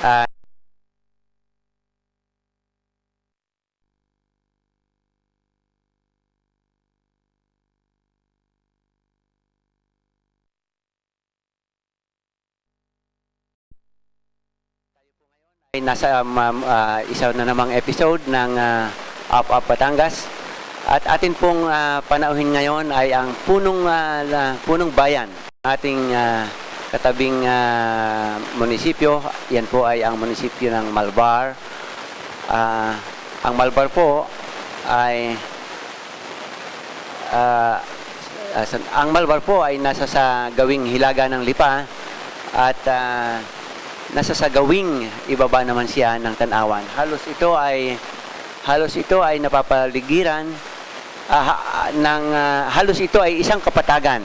Ah, ay nasa isa na namang episode ng Up Up Batangas. At atin pong panauhin ngayon ay ang punong bayan, ating katabing munisipyo. Yan po ay ang munisipyo ng Malvar. Ang Malvar po ay ang Malvar po ay nasa sa gawing hilaga ng Lipa at nasa sa gawing ibaba naman siya ng Tanawan. Halos ito ay napapaligiran halos ito ay isang kapatagan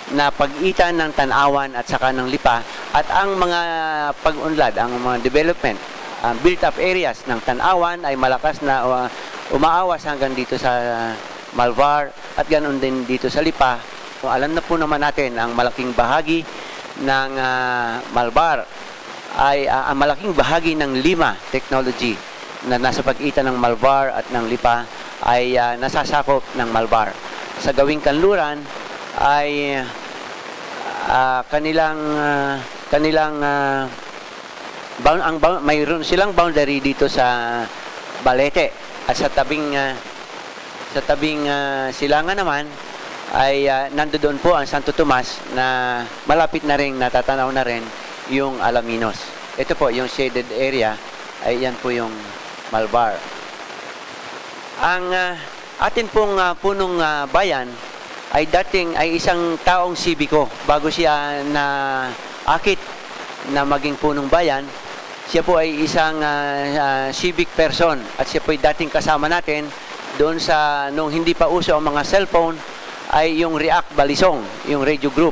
na pagitan ng Tanawan at saka ng Lipa, at ang mga pag-unlad, ang mga development, built-up areas ng Tanawan ay malakas na umaawas hanggang dito sa Malvar at ganoon din dito sa Lipa. So, alam na po naman natin ang malaking bahagi ng Malvar ay ang malaking bahagi ng Lima technology na nasa pagitan ng Malvar at ng Lipa ay nasasakop ng Malvar. Sa gawing kanluran ay mayroon silang boundary dito sa Balete, at sa tabing silangan naman ay nandoon po ang Santo Tomas na malapit na rin, natatanaw na rin yung Alaminos. Ito po yung shaded area, ay yan po yung Malvar. Ang atin pong punong bayan ay dating ay isang taong sibiko bago siya na akit na maging punong bayan. Siya po ay isang civic person, at siya po ay dating kasama natin doon sa nung hindi pa uso ang mga cellphone, ay yung REACT Balisong, yung radio group,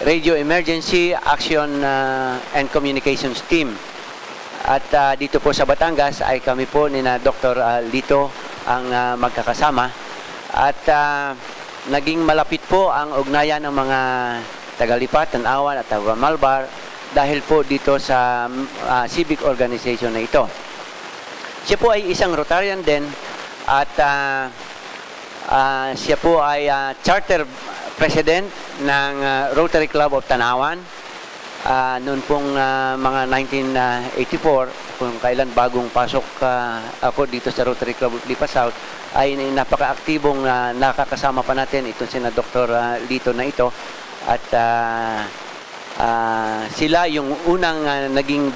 Radio Emergency Action and Communications Team. At dito po sa Batangas ay kami po ni na Dr. Lito ang magkakasama, at naging malapit po ang ugnayan ng mga taga-Lipa, Tanawan at Malvar dahil po dito sa civic organization na ito. Siya po ay isang Rotarian din, at siya po ay charter president ng Rotary Club of Tanawan. Noon pong mga 1984, kung kailan bagong pasok ako dito sa Rotary Club of Lipa South, ay napaka-aktibong nakakasama pa natin ito sina Dr. Lito na ito, at sila yung unang naging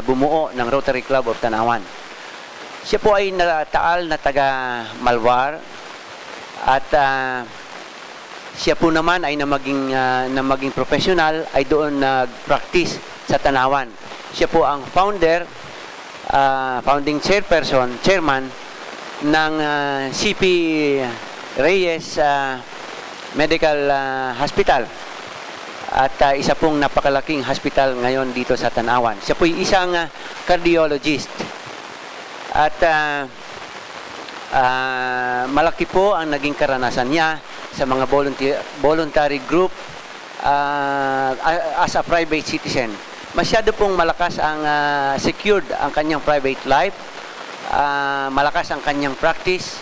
bumuo ng Rotary Club of Tanawan. Siya po ay nataal na taga Malvar, at siya po naman ay na maging professional ay doon nag-practice sa Tanawan. Siya po ang founding chairman ng CP Reyes Medical Hospital, at isa pong napakalaking hospital ngayon dito sa Tanawan. Siya po ay isang cardiologist, at malaki po ang naging karanasan niya sa mga voluntary group as a private citizen. Masyado pong malakas ang secured ang kanyang private life, malakas ang kanyang practice,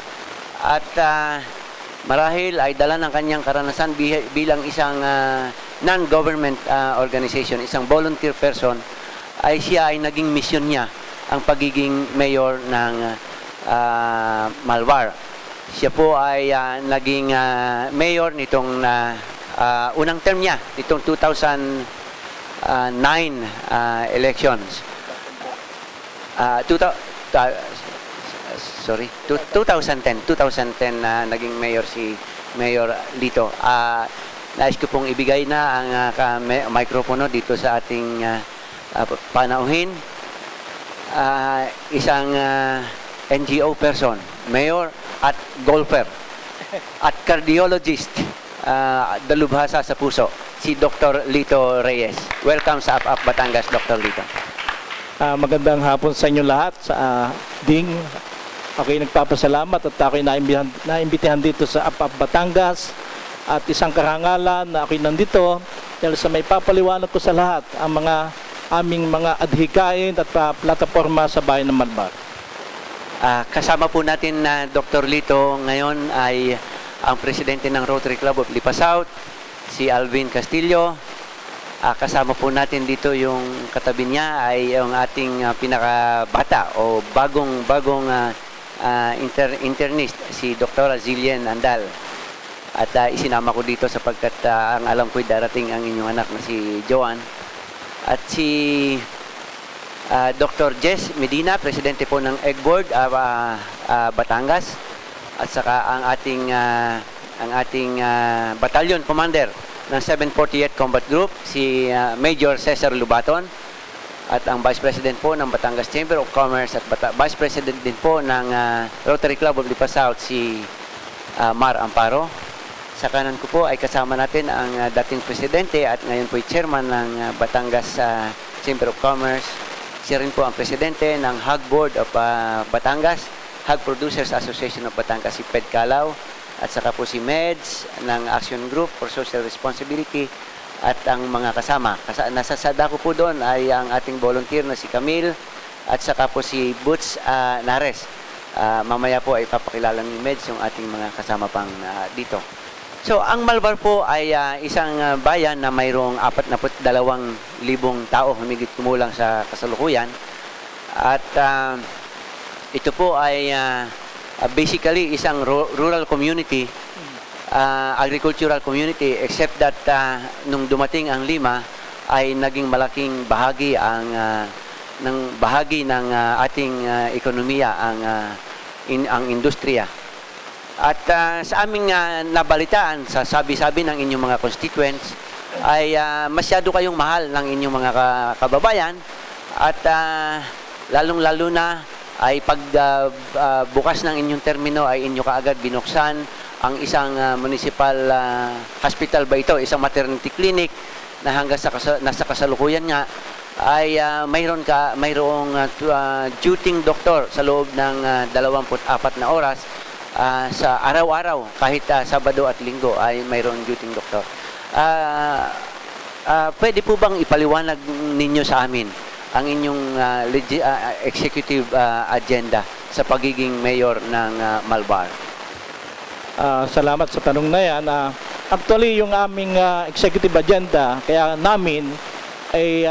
at marahil ay dala ng kanyang karanasan bilang isang non-government organization, isang volunteer person, ay siya ay naging mission niya ang pagiging mayor ng Malvar. Siya po ay naging mayor nitong unang term niya, nitong 2009 elections. 2010 naging mayor si Mayor Lito. Nais ko pong ibigay na ang mikropono dito sa ating panauhin. Isang NGO person, mayor at golfer at cardiologist, dalubhasa sa puso, si Dr. Lito Reyes. Welcome sa Up Batangas, Dr. Lito. Magandang hapon sa inyo lahat. Ding, ako'y nagpapasalamat at ako'y naimbitahan dito sa Up Batangas, at isang karangalan na ako'y nandito dahil sa may papaliwanag ko sa lahat ang mga aming mga adhikain at plataforma sa bayan ng Malbar. Kasama po natin na Dr. Lito ngayon ay ang presidente ng Rotary Club of Lipa South, si Alvin Castillo. Kasama po natin dito yung katabi niya ay yung ating pinakabata o bagong internist, si Dr. Zillian Andal. At isinama ko dito sapagkat ang alam ko'y darating ang inyong anak na si Joan. At si Dr. Jess Medina, presidente po ng Egg Board Batangas. At saka ang ating battalion commander ng 748 Combat Group, si Major Cesar Lubaton. At ang Vice President po ng Batangas Chamber of Commerce at Vice President din po ng Rotary Club of Lipa South, si Mar Amparo. Sa kanan ko po ay kasama natin ang dating presidente at ngayon po ay chairman ng Batangas Chamber of Commerce. Siya rin po ang presidente ng Hog Board of Batangas, Hog Producers Association of Batangas, si Ped Calao. At saka po si Meds ng Action Group for Social Responsibility at ang mga kasama. Nasa sada ko po doon ay ang ating volunteer na si Camille at saka po si Boots Nares. Mamaya po ay papakilala ni Meds yung ating mga kasama pang dito. So, ang Malbar po ay isang bayan na mayroong 42,000 tao, humigit kumulang sa kasalukuyan. At ito po ay basically isang rural community, agricultural community, except that nung dumating ang Lima ay naging malaking bahagi ng ating ekonomiya ang industriya. At sa aming nabalitaan, sa sabi-sabi ng inyong mga constituents, ay masyado kayong mahal ng inyong mga kababayan at lalong-lalo na ay pag bukas ng inyong termino ay inyo kaagad binuksan ang isang municipal hospital ba ito, isang maternity clinic na hanggang nasa kasalukuyan nga ay mayroong duting doktor sa loob ng 24 na oras. Sa araw-araw, kahit Sabado at Linggo ay mayroong duting doktor. Pwede po bang ipaliwanag ninyo sa amin ang inyong executive agenda sa pagiging mayor ng Malbar? Salamat sa tanong na yan. Actually, yung aming executive agenda, kaya namin ay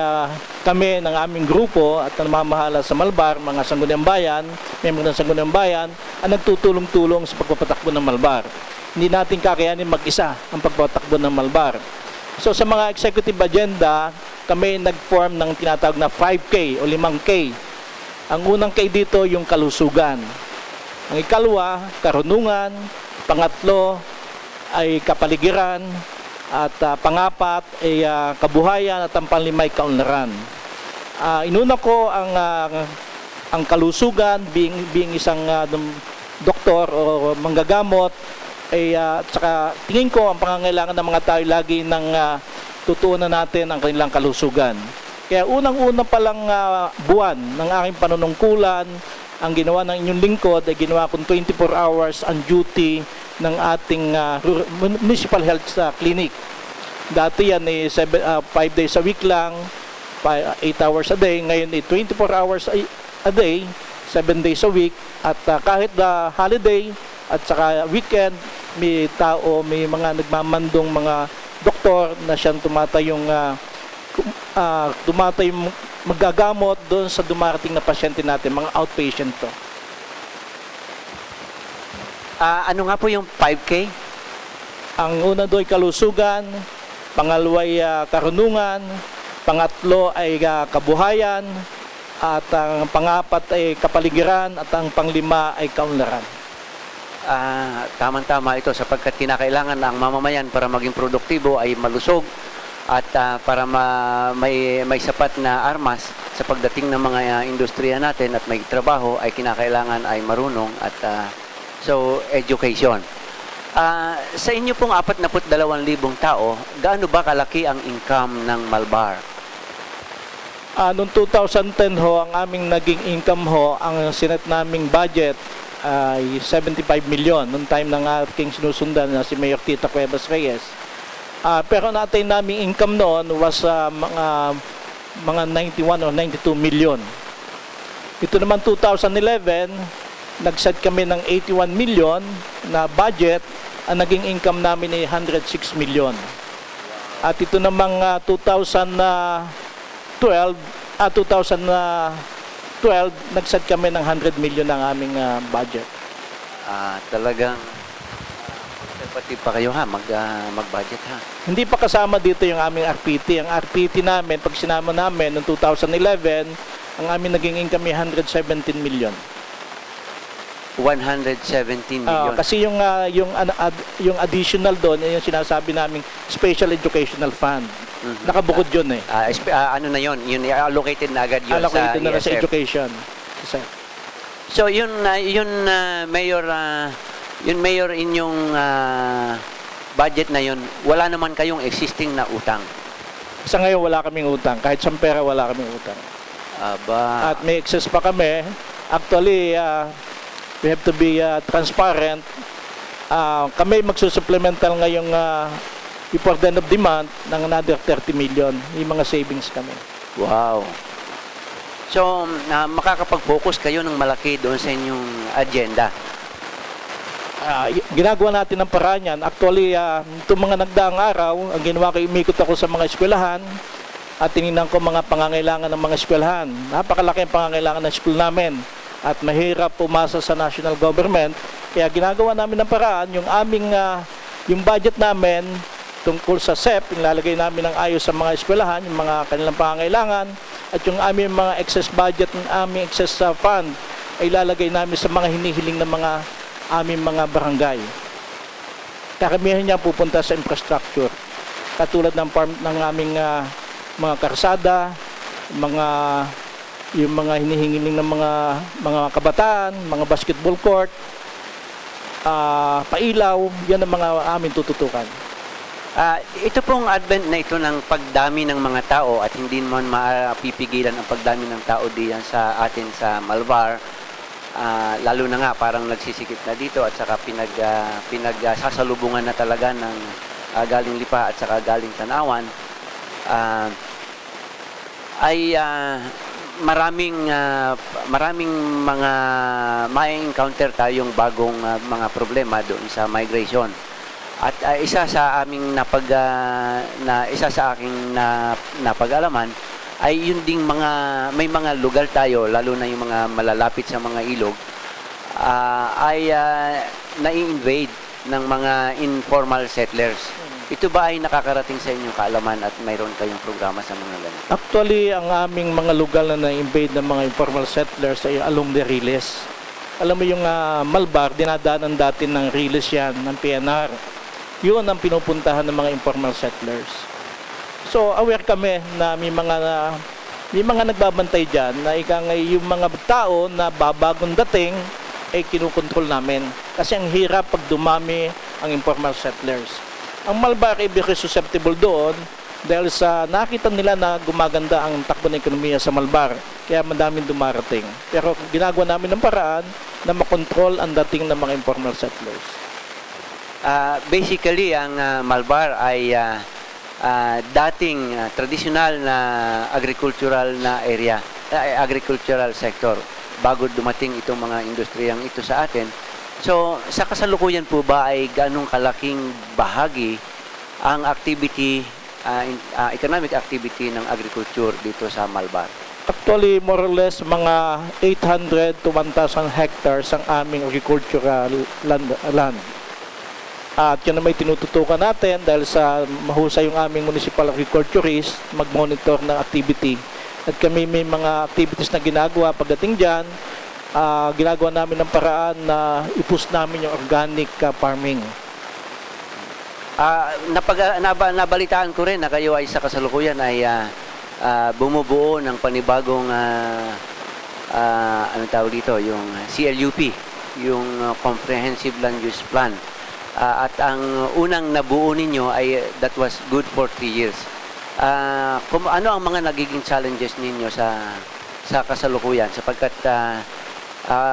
kami ng aming grupo at namamahala sa Malbar, mga sangguniang bayan, membro ng sangguniang bayan, ang nagtutulong-tulong sa pagpapatakbo ng Malbar. Hindi natin kakayanin mag-isa ang pagpapatakbo ng Malbar. So sa mga executive agenda, kami nag-form ng tinatawag na 5K o 5K. Ang unang K dito yung kalusugan. Ang ikalwa, karunungan. Pangatlo ay kapaligiran. At pangapat ay kabuhayan at ang panglima ay kaunlaran. Inuna ko ang kalusugan being isang doktor o manggagamot ay saka tingin ko ang pangangailangan ng mga tao lagi ng tutuunan natin ang kanilang kalusugan. Kaya unang-una pa lang buwan ng aking panunungkulan, ang ginawa ng inyong lingkod ay ginawa kong 24 hours on duty ng ating municipal health clinic. Dati yan 5 days a week lang, 8 hours a day. Ngayon 24 hours a day, 7 days a week. At kahit holiday at saka weekend, may mga nagmamandong mga doktor na siyang tumatayong magagamot doon sa dumarating na pasyente natin, mga outpatient to. Ano nga po yung 5K? Ang una doon ay kalusugan, pangalawa ay karunungan, pangatlo ay kabuhayan, at ang pangapat ay kapaligiran, at ang panglima ay kaunlaran. Tama-tama ito sapagkat kinakailangan ang mamamayan para maging produktibo ay malusog at para may sapat na armas sa pagdating ng mga industriya natin at may trabaho ay kinakailangan ay marunong at so education. Sa inyo pong 42,000 tao, gaano ba kalaki ang income ng Malbar? Noong 2010 ho, ang aming naging income ho, ang sinet naming budget ay 75 million. Noong time ng aking sinusundan na si Mayor Tita Cuevas Reyes. Pero natin naming income noon was mga 91 or 92 million. Ito naman 2011, nag-set kami ng 81 million na budget. Ang naging income namin ay 106 million. At ito namang 2012, nag-set kami ng 100 million ang aming budget. Talagang pati pa kayo ha, mag-budget ha. Hindi pa kasama dito yung aming RPT. Ang RPT namin, pag sinama namin noong 2011, ang aming naging income ay 117 million. 117 million. Kasi yung additional doon, yung sinasabi naming Special Educational Fund. Nakabukod yun eh. Ano na yun? Yun allocated na agad yun Allocated sa na sa ESF. education. So Mayor, Mayor, inyong budget na yun, wala naman kayong existing na utang. Sa ngayon wala kaming utang. Kahit sa pera wala kaming utang. Aba. At may excess pa kami. Actually, we have to be transparent. Kami magsusupplemental ngayong before the end of the month ng another 30 million. Yung mga savings kami. Wow. So, makakapag-focus kayo ng malaki doon sa inyong agenda. Ginagawa natin ng paraan yan. Actually, itong mga nagdaang araw, ang ginawa ko, umikot ako sa mga eskwelahan at tinignan ko mga pangangailangan ng mga eskwelahan. Napakalaki ang pangangailangan ng school namin at mahirap pumasa sa national government. Kaya ginagawa namin ng paraan, yung budget namin tungkol sa SEP, nilalagay namin ng ayos sa mga eskwelahan, yung mga kanilang pangangailangan, at yung aming mga excess budget, ng aming excess fund, ay ilalagay namin sa mga hinihiling ng mga aming mga barangay. Karamihan niya pupunta sa infrastructure. Katulad ng aming mga karsada, yung mga hinihingiling ng mga kabataan, mga basketball court, pailaw, yan ang mga aming tututukan. Ito pong advent na ito ng pagdami ng mga tao at hindi man mapipigilan ang pagdami ng tao diyan sa atin sa Malvar, lalo na nga parang nagsisikip na dito at saka pinagsasalubungan na talaga ng galing Lipa at saka galing Tanawan, ay maraming mga ma-encounter tayong bagong mga problema doon sa migration. At isa sa aking napag-alaman ay yun ding may mga lugar tayo, lalo na yung mga malalapit sa mga ilog, ay nai-invade ng mga informal settlers. Ito ba ay nakakarating sa inyong kaalaman at mayroon kayong programa sa mga ganito? Actually, ang aming mga lugar na na-invade ng mga informal settlers ay along the Riles. Alam mo yung Malbar, dinadaanan dati ng Riles yan, ng PNR. Yun ang pinupuntahan ng mga informal settlers. So, aware kami na may mga nagbabantay dyan na yung mga tao na babagong dating ay kinukontrol namin. Kasi ang hirap pag dumami ang informal settlers. Ang Malbar ay very susceptible doon dahil sa nakita nila na gumaganda ang takbo ng ekonomiya sa Malbar. Kaya madaming dumarating. Pero ginagawa namin ng paraan na makontrol ang dating ng mga informal settlers. Basically, ang Malbar ay dating traditional na agricultural na area, agricultural sector, bago dumating itong mga industriyang ito sa atin. So, sa kasalukuyan po ba ay ganong kalaking bahagi ang activity, economic activity ng agriculture dito sa Malbar? Actually, more or less, mga 800 to 1,000 hectares ang aming agricultural land. At yun na may tinututukan natin dahil sa mahusay yung aming municipal agriculturist mag-monitor ng activity. At kami may mga activities na ginagawa pagdating dyan. Ginagawa namin ng paraan na i-push namin yung organic farming. Nabalitaan ko rin na kayo ay sa kasalukuyan ay bumubuo ng panibagong anong tawag dito, yung CLUP, yung Comprehensive Land Use Plan. At ang unang nabuo ninyo ay that was good for 3 years. Ano ang mga nagiging challenges ninyo sa kasalukuyan sapagkat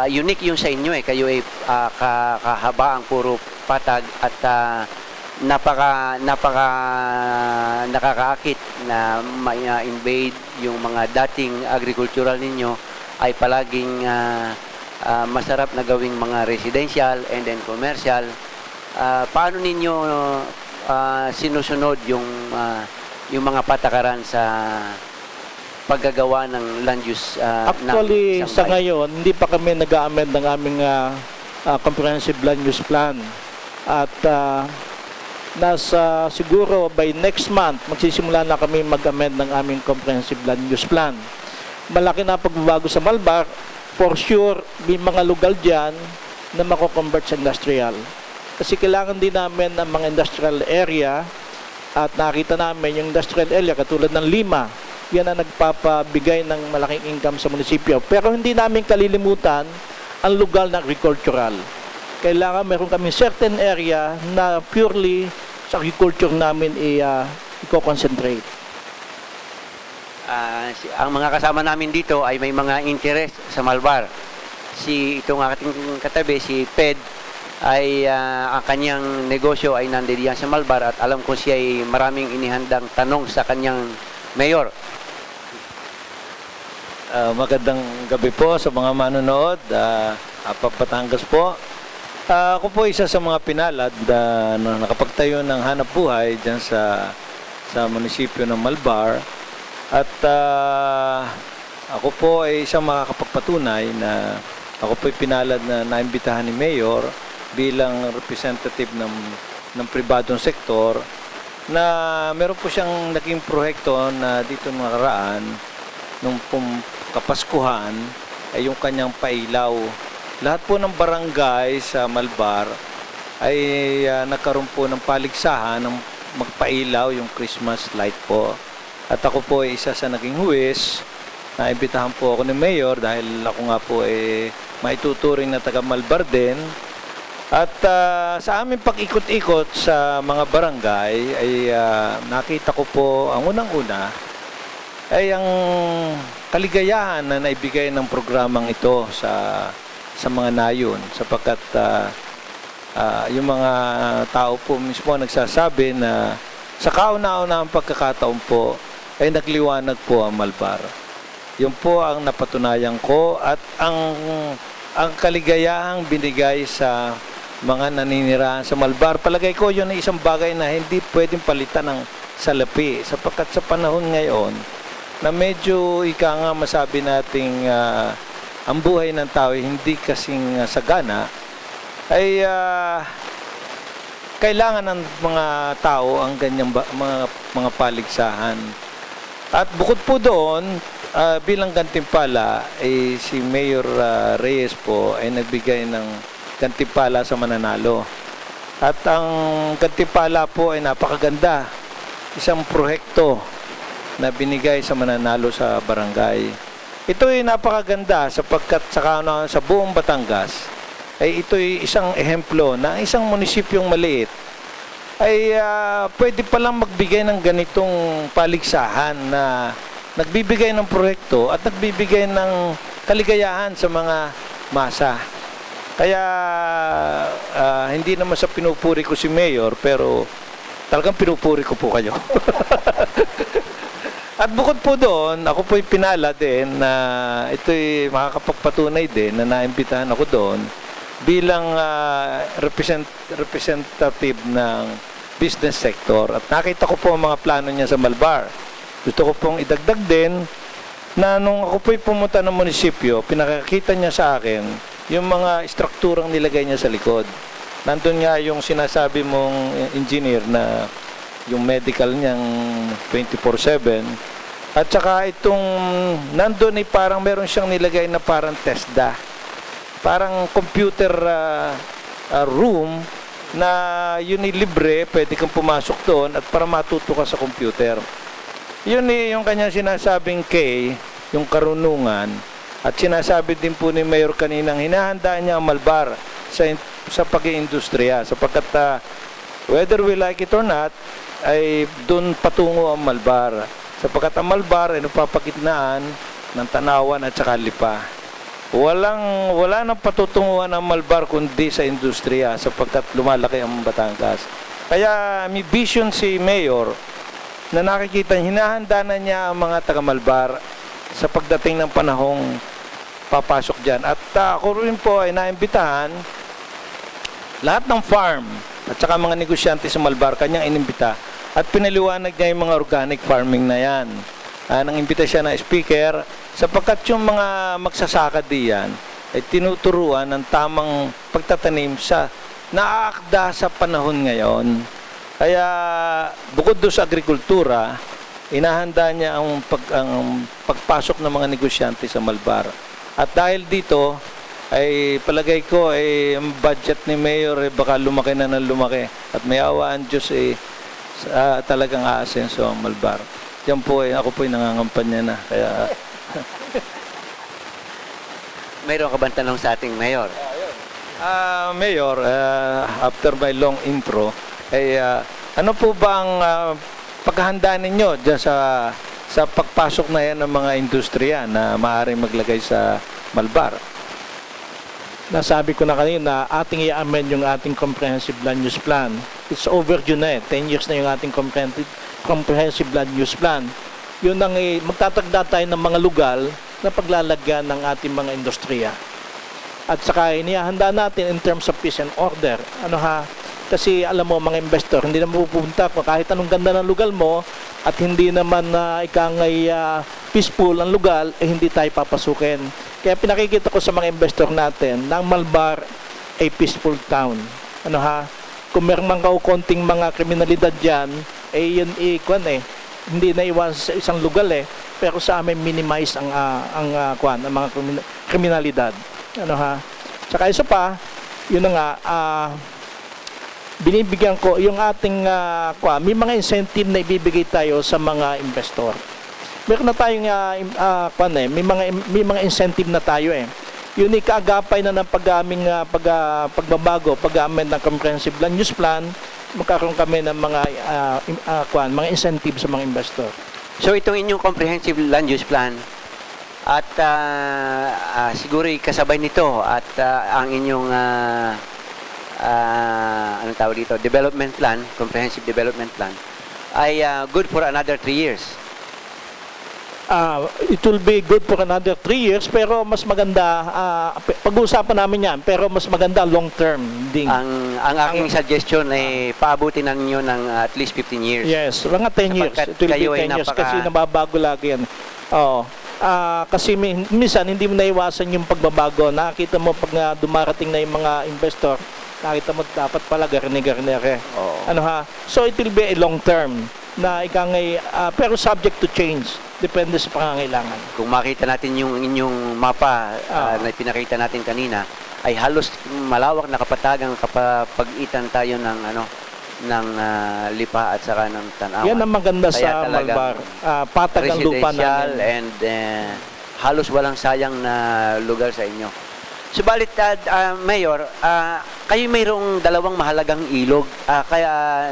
unique yung sa inyo kayo ay kahabaang puro patag at napaka nakakaakit na ma-invade yung mga dating agricultural ninyo ay palaging masarap na gawing mga residential and then commercial. Paano ninyo sinusunod yung mga patakaran sa paggagawa ng land use Actually, ng sa bayan? ngayon, hindi pa kami nag-amend ng aming comprehensive land use plan. At nasa siguro by next month, magsisimula na kami mag-amend ng aming comprehensive land use plan. Malaki na pagbabago sa Malbar. For sure, may mga lugar dyan na mako-convert sa industrial. Kasi kailangan din namin ng mga industrial area at nakita namin yung industrial area katulad ng Lima. Yan ang nagpapabigay ng malaking income sa munisipyo. Pero hindi namin kalilimutan ang lugar na agricultural. Kailangan meron kami certain area na purely sa agriculture namin i-concentrate. Ang mga kasama namin dito ay may mga interest sa Malbar. Itong ating katabi, si Ped, ay ang kanyang negosyo ay nandiyan sa Malbar at alam ko siya ay maraming inihandang tanong sa kanyang mayor. Magandang gabi po sa mga manonood. Papatangas po. Ako po isa sa mga pinalad na nakapagtayo ng hanap buhay dyan sa munisipyo ng Malbar. At ako po ay isang makakapagpatunay na ako po ay pinalad na naimbitahan ni Mayor bilang representative ng pribadong sektor na meron po siyang naging proyekto na dito nakaraan nung kapaskuhan ay yung kanyang pailaw. Lahat po ng barangay sa Malbar ay nagkaroon po ng paligsahan ng magpailaw yung Christmas light po. At ako po ay isa sa naging huwes. Naimbitahan po ako ni Mayor dahil ako nga po ay maituturing na taga Malbar din. At sa aming pag-ikot-ikot sa mga barangay ay nakita ko po ang unang-una ay ang kaligayahan na naibigay ng programang ito sa mga nayon sapagkat yung mga tao po mismo nagsasabi na sa kauna-unahang pagkakataon po ay nagliwanag po ang Malbar. Yun po ang napatunayan ko at ang kaligayahang binigay sa mga naninirahan sa Malbar. Palagay ko yun ay isang bagay na hindi pwedeng palitan ng salapi sapagkat sa panahon ngayon na medyo ika nga masabi nating ang buhay ng tao hindi kasing sagana ay kailangan ng mga tao ang ganyang mga paligsahan. At bukod po doon, bilang gantimpala, si Mayor Reyes po ay nagbigay ng gantimpala sa mananalo. At ang gantimpala po ay napakaganda. Isang proyekto na binigay sa mananalo sa barangay. Ito ay napakaganda sapagkat sa buong Batangas ay ito'y isang ehemplo na isang munisipyong maliit ay pwede palang magbigay ng ganitong paligsahan na nagbibigay ng proyekto at nagbibigay ng kaligayahan sa mga masa. Kaya hindi naman sa pinupuri ko si Mayor pero talagang pinupuri ko po kayo. At bukod po doon, ako po'y pinala din na ito'y makakapagpatunay din na naimbitahan ako doon bilang representative ng business sector. At nakita ko po ang mga plano niya sa Malbar. Gusto ko pong idagdag din na nung ako po'y pumunta ng munisipyo, pinakakita niya sa akin yung mga strukturang nilagay niya sa likod. Nandun nga yung sinasabi mong engineer na yung medical niyang 24/7. At saka itong nandun ay parang meron siyang nilagay na parang TESDA. Parang computer room na yun ay libre, pwede kang pumasok doon at para matuto ka sa computer. Yun yung kanyang sinasabing K, yung karunungan. At sinasabi din po ni Mayor kaninang hinahanda niya ang Malbar sa pag-iindustriya sapagkat whether we like it or not ay doon patungo ang Malbar sapagkat ang Malbar ay napapagitnaan ng Tanawan at saka Lipa. Wala nang patutunguhan ang Malbar kundi sa industriya sapagkat lumalaki ang Batangas. Kaya may vision si Mayor na nakikita, hinahanda na niya ang mga taga-Malbar sa pagdating ng panahong papasok dyan. At ako rin po ay naimbitahan lahat ng farm at saka mga negosyante sa Malbar, kanyang inimbita at pinaliwanag niya yung mga organic farming na yan. Nang imbita siya na speaker sapagkat yung mga magsasaka diyan ay tinuturuan ng tamang pagtatanim sa naaakda sa panahon ngayon. Kaya bukod doon sa agrikultura, inahanda niya ang pagpasok ng mga negosyante sa Malbar. At dahil dito, ay palagay ko ay ang budget ni Mayor ay baka lumaki na ng lumaki. At may awa ang Diyos talagang aasenso ang Malbar. Yan po ako po ay nangangampanya na. Kaya Mayroon ka bang tanong sa ating mayor? Mayor, after my long intro, ano po ba ang paghahanda ninyo dyan sa pagpasok na yan ng mga industriya na maaaring maglagay sa Malbar? Nasabi ko na kanina, ating i-amend yung ating comprehensive land use plan. It's overdue na 10 years na yung ating comprehensive land use plan. Yun ang magtatagda tayo ng mga lugar na paglalagyan ng ating mga industriya. At saka inihahanda natin in terms of peace and order. Kasi alam mo mga investor, hindi na mapupunta kung kahit anong ganda ng lugar mo at hindi naman ikangay peaceful ang lugar, hindi tayo papasukin. Kaya pinakikita ko sa mga investor natin na ang Malbar ay peaceful town. Kung meron mang konting mga kriminalidad dyan, yun hindi na iwan sa isang lugar pero sa amin minimize ang mga kriminalidad. Saka isa pa, yun na nga, binibigyan ko yung ating may mga incentive na ibibigay tayo sa mga investor. Meron na tayong may mga incentive na tayo Yun ay kaagapay na ng pagbabago, pag-amend ng comprehensive land use plan, magkaroon kami ng mga incentive sa mga investor. So itong inyong comprehensive land use plan at siguro kasabay nito at ang inyong anong tawag dito, development plan, comprehensive development plan ay good for another 3 years. It will be good for another 3 years pero mas maganda pag-uusapan namin yan pero mas maganda long term din. Ang aking suggestion ay paabutin na ninyo ng at least 15 years. Yes, mga 10 years. It will be 10 years kasi nababago lagi yan. Kasi minsan hindi mo naiwasan yung pagbabago. Nakita mo pag dumarating na yung mga investor, nakita mo dapat pala garni-garni. So it will be a long term na pero subject to change. Depende sa pangangailangan. Kung makita natin yung inyong mapa na pinakita natin kanina, ay halos malawak na kapatagang kapagitan tayo ng Lipa at saka ng Tanawan. Yan ang maganda sa Malbar. Patag ang lupa namin. And halos walang sayang na lugar sa inyo. Subalit, Mayor, kayo mayroong dalawang mahalagang ilog kaya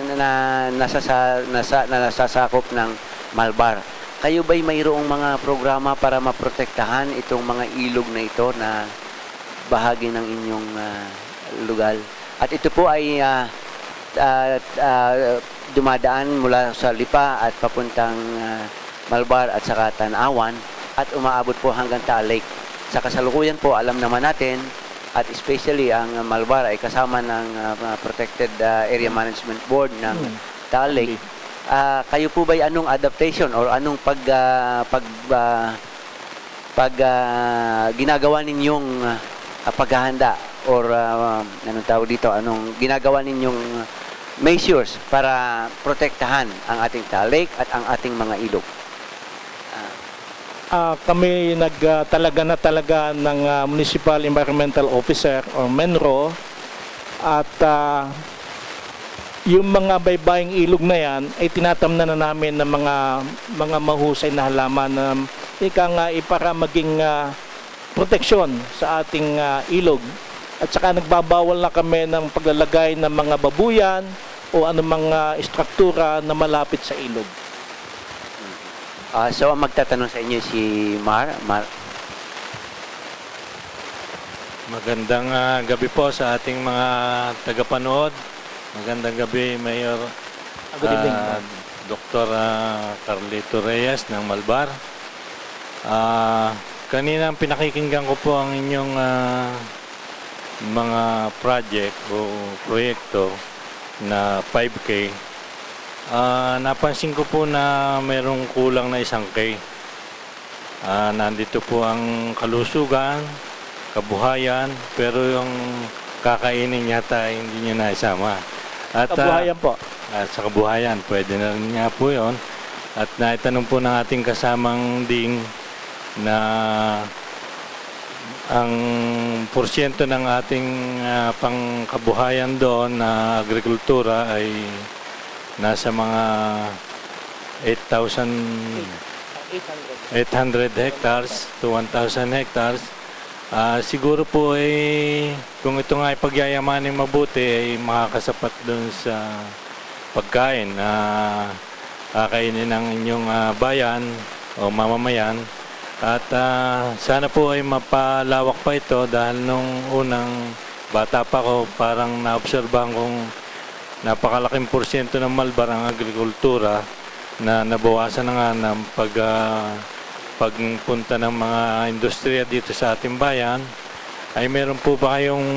nasasakop ng Malbar. Kayo ba'y mayroong mga programa para maprotektahan itong mga ilog na ito na bahagi ng inyong lugar? At ito po ay dumadaan mula sa Lipa at papuntang Malbar at saka Tanawan at umaabot po hanggang Taal Lake. Sa kasalukuyan po, alam naman natin at especially ang Malbar ay kasama ng Protected Area Management Board ng Taal Lake. Kayo po ba'y anong adaptation or anong ginagawa ninyong paghahanda or anong tawag dito, anong ginagawa ninyong measures para protektahan ang ating Taal Lake at ang ating mga ilog? Kami talaga ng Municipal Environmental Officer or MENRO at yung mga baybaying ilog na yan ay tinatamnan na namin ng mga mahusay na halaman na para maging proteksyon sa ating ilog. At saka nagbabawal na kami ng paglalagay ng mga babuyan o anumang istruktura na malapit sa ilog. So ang magtatanong sa inyo si Mar. Magandang gabi po sa ating mga tagapanood. Magandang gabi, Mayor. Good evening. Dr. Carlito Reyes ng Malbar. Kanina pinakikinggan ko po ang inyong mga project o proyekto na 5K. Napansin ko po na mayroong kulang na 1K. Nandito po ang kalusugan, kabuhayan, pero yung kakainin yata hindi niya naisama. At, Kabuhayan po. sa kabuhayan, pwede na rin nga po yun. At naitanong po ng ating kasamang ding na ang porsyento ng ating pangkabuhayan doon na agrikultura ay nasa mga 800 hectares to 1,000 hectares. Siguro po kung ito nga ay pagyayamanin mabuti ay makakasapat doon sa pagkain na kakainin ng inyong bayan o mamamayan. At sana po ay mapalawak pa ito dahil nung unang bata pa ko parang naobserbahan kong napakalaking porsyento ng Malbar ang agrikultura na nabawasan na nga ng pagpunta ng mga industriya dito sa ating bayan. Ay meron po ba kayong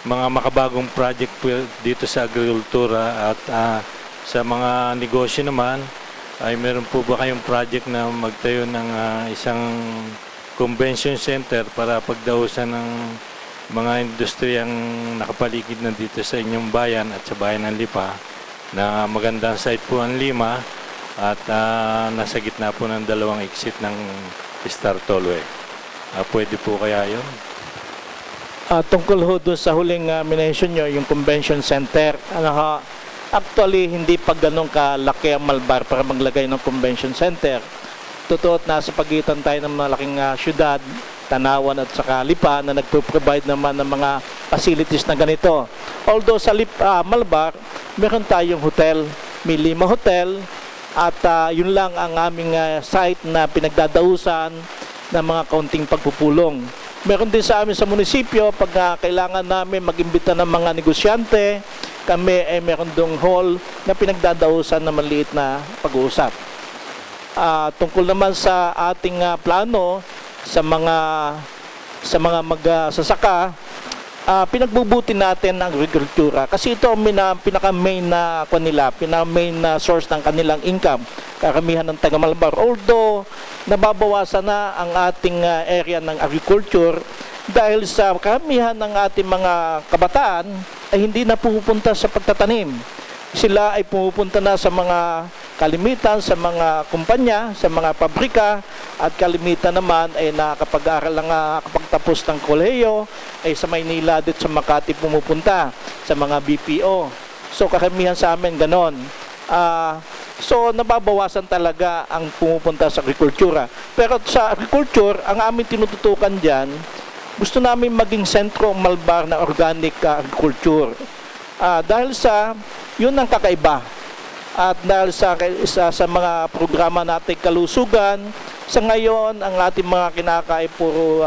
mga makabagong project dito sa agrikultura at sa mga negosyo naman ay meron po ba kayong project na magtayo ng isang convention center para pagdausan ng mga industriyang nakapaligid na dito sa inyong bayan at sa bayan ng Lipa na magandang site po ang Lima at nasa gitna po ng dalawang exit ng Star Tollway. Pwede po kaya yun? Tungkol ho doon sa huling minention nyo, yung convention center, actually hindi pa ganun kalaki ang Malbar para maglagay ng convention center. Totoo at nasa pagitan tayo ng malaking syudad, Tanawan at saka Lipa na nagpo-provide naman ng mga facilities na ganito. Although sa Malbar, meron tayong hotel, may Lima Hotel, at yun lang ang aming site na pinagdadausan ng mga kaunting pagpupulong. Meron din sa amin sa munisipyo, pag kailangan namin mag-imbita ng mga negosyante, kami ay meron dong hall na pinagdadausan na maliit na pag-uusap. Tungkol naman sa ating plano sa mga magsasaka, pinagbubuti natin ang agrikultura kasi ito ang pinaka-main na pinaka-main na source ng kanilang income, karamihan ng taga Malbar. Although nababawasan na ang ating area ng agriculture dahil sa karamihan ng ating mga kabataan ay hindi na pupunta sa pagtatanim. Sila ay pumupunta na sa mga kalimitan, sa mga kumpanya, sa mga pabrika, at kalimitan naman ay nakakapag-aral lang, nakakapagtapos ng kolehiyo, ay sa Maynila at sa Makati pumupunta, sa mga BPO. So karamihan sa amin ganon. So nababawasan talaga ang pumupunta sa agrikultura. Pero sa agriculture, ang aming tinututukan dyan, gusto namin maging sentro Malbar na organic agriculture. Dahil sa yun ang kakaiba. At dahil sa mga programa natin kalusugan, sa ngayon ang ating mga kinakain puro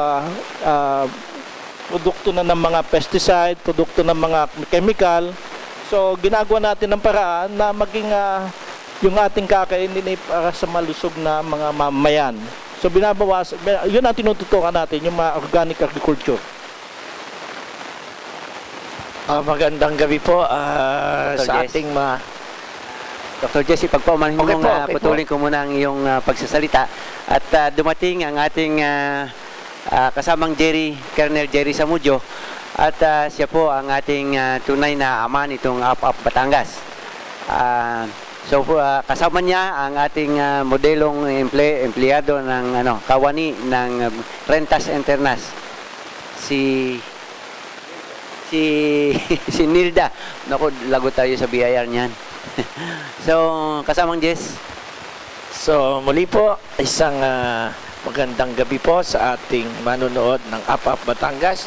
produkto na ng mga pesticide, produkto ng mga chemical. So ginagawa natin ng paraan na maging yung ating kakainin ay para sa malusog na mga mamamayan. So binabawas, yun ang tinututukan natin, yung mga organic agriculture. Magandang gabi po sa Jess. ating mga... Dr. Jesse, pagpaumanhin Okay mong po, okay putulin ko muna ang iyong pagsasalita. At dumating ang ating kasamang Colonel Jerry Samudjo. At siya po ang ating tunay na ama nitong Up Batangas. So kasama niya ang ating modelong empleyado ng kawani ng Rentas Internas. Si Nilda. Naku, lago tayo sa BIR niyan. So, kasamang Jess. So, muli po, isang magandang gabi po sa ating manunood ng Up Batangas.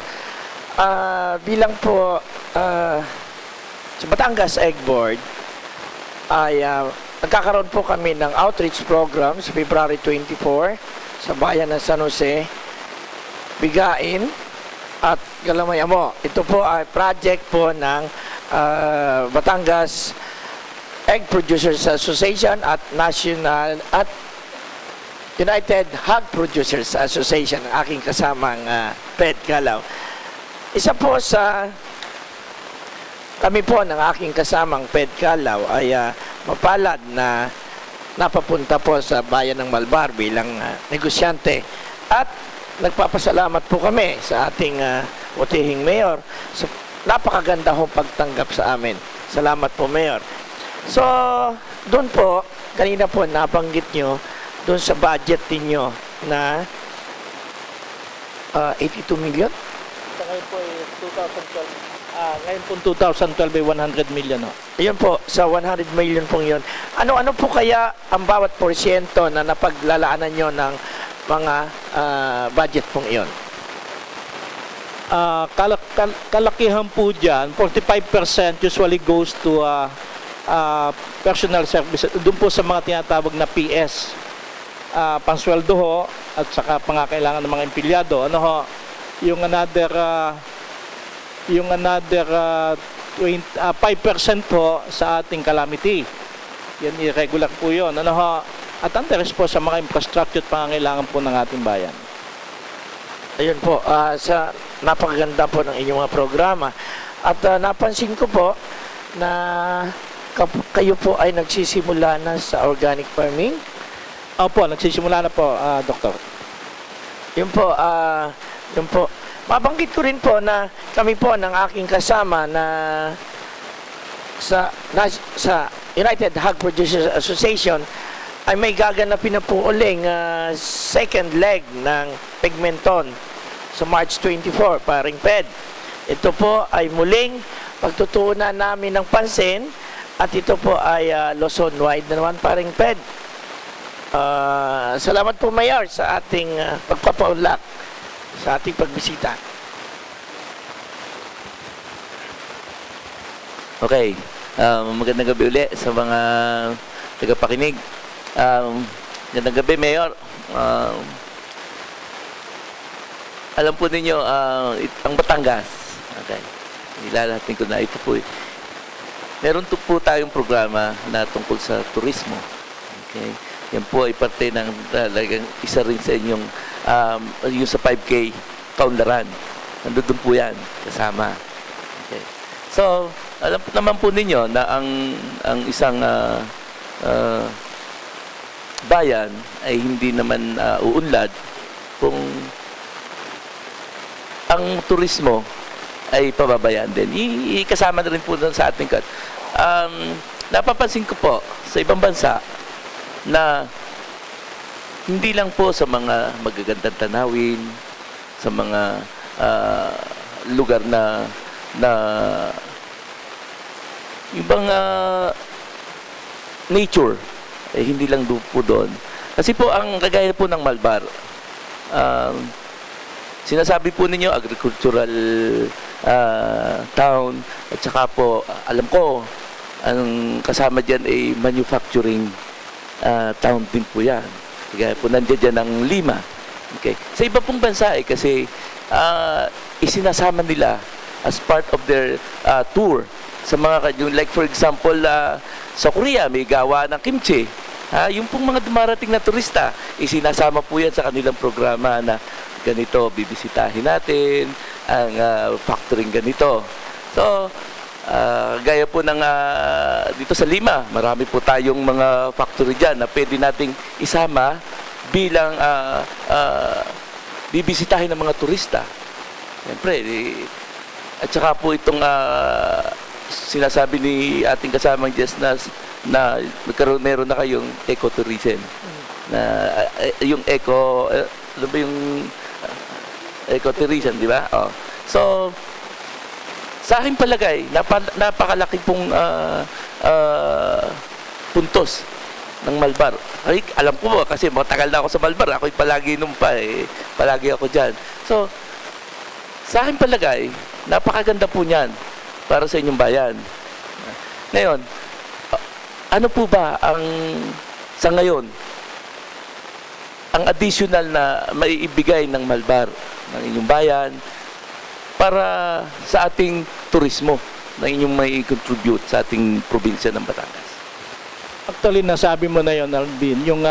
Bilang po sa Batangas Egg Board, ay nagkakaroon po kami ng outreach program sa February 24 sa bayan ng San Jose, Bigain at Galamay Amo. Ito po ay project po ng Batangas Egg Producers Association at National at United Hog Producers Association, ang aking kasamang Ped Kalaw. Isa po sa kami po ng aking kasamang Ped Kalaw ay mapalad na napapunta po sa bayan ng Malbar bilang negosyante, at nagpapasalamat po kami sa ating utihing mayor sa napakaganda hong pagtanggap sa amin. Salamat po, Mayor. So, doon po, kanina po nabanggit nyo doon sa budget ninyo na 82 million. Ngayon po 2012. Ngayon po 2012 ay 100 million. Ayun po, sa 100 million pong yun. Ano po kaya ang bawat porsyento na napaglalaanan nyo ng mga budget pong iyon? Kalakihan po dyan, 45% usually goes to personal services. Doon po sa mga tinatawag na PS. Pansweldo ho, at saka pangakailangan ng mga empleyado. Ano ho, yung another 5% po sa ating calamity. Yan, irregular po yun. Ano ho, at ang rest po sa mga infrastructure at pangangailangan po ng ating bayan. Ayun po, sa napakaganda po ng inyong mga programa. At napansin ko po na kayo po ay nagsisimula na sa organic farming. Opo, nagsisimula na po, Doktor. Yun po, yun po. Mabanggit ko rin po na kami po ng aking kasama na sa United Hog Producers Association ay may gaganapin na po uling second leg ng Pigmenton sa March 24, paring Ped. Ito po ay muling pagtutuunan namin ng pansin, at ito po ay Luzon-wide na naman, paring Ped. Salamat po, Mayor, sa ating pagpapaunlak, sa ating pagbisita. Okay. Magandang gabi uli sa mga tagapakinig. Magandang gabi, Mayor. Alam po ninyo, ang Batangas, okay, ilalahatin ko na ito po. Meron po tayong programa na tungkol sa turismo. Okay. Yan po ay parte ng talagang isa rin sa inyong yung sa 5K kaunlaran. Nandun po yan kasama. Okay. So, alam po naman po ninyo na ang isang bayan ay hindi naman uunlad kung ang turismo ay pababayaan din. Kasama na rin po doon sa ating cut. Napapansin ko po sa ibang bansa na hindi lang po sa mga magagandang tanawin, sa mga lugar na ibang nature, hindi lang po doon. Kasi po ang kagaya po ng Malbar, sinasabi po ninyo agricultural town, at saka po alam ko ang kasama dyan ay manufacturing town din po yan. Kaya po nandiyan dyan ang Lima. Okay. Sa iba pong bansa kasi isinasama nila as part of their tour sa mga like for example sa Korea may gawa ng kimchi. Yung pong mga dumarating na turista, isinasama po yan sa kanilang programa na ganito, bibisitahin natin ang factoring ganito. So, gaya po ng dito sa Lima, marami po tayong mga factory dyan na pwede nating isama bilang bibisitahin ng mga turista. Siyempre, at saka po itong sinasabi ni ating kasamang Jess na meron na kayong ecotourism. Na yung ano ba yung ecotourism, di ba? Oh. So, sa aking palagay, napakalaki pong puntos ng Malbar. Ay, alam ko kasi matagal na ako sa Malbar. Ako'y palagi palagi ako dyan. So, sa aking palagay, napakaganda po niyan para sa inyong bayan. Ngayon, ano po ba sa ngayon, ang additional na maiibigay ng Malbar, ng inyong bayan, para sa ating turismo? na inyong may contribute sa ating probinsya ng Batangas? Actually, nasabi mo na yon, Alvin. Yung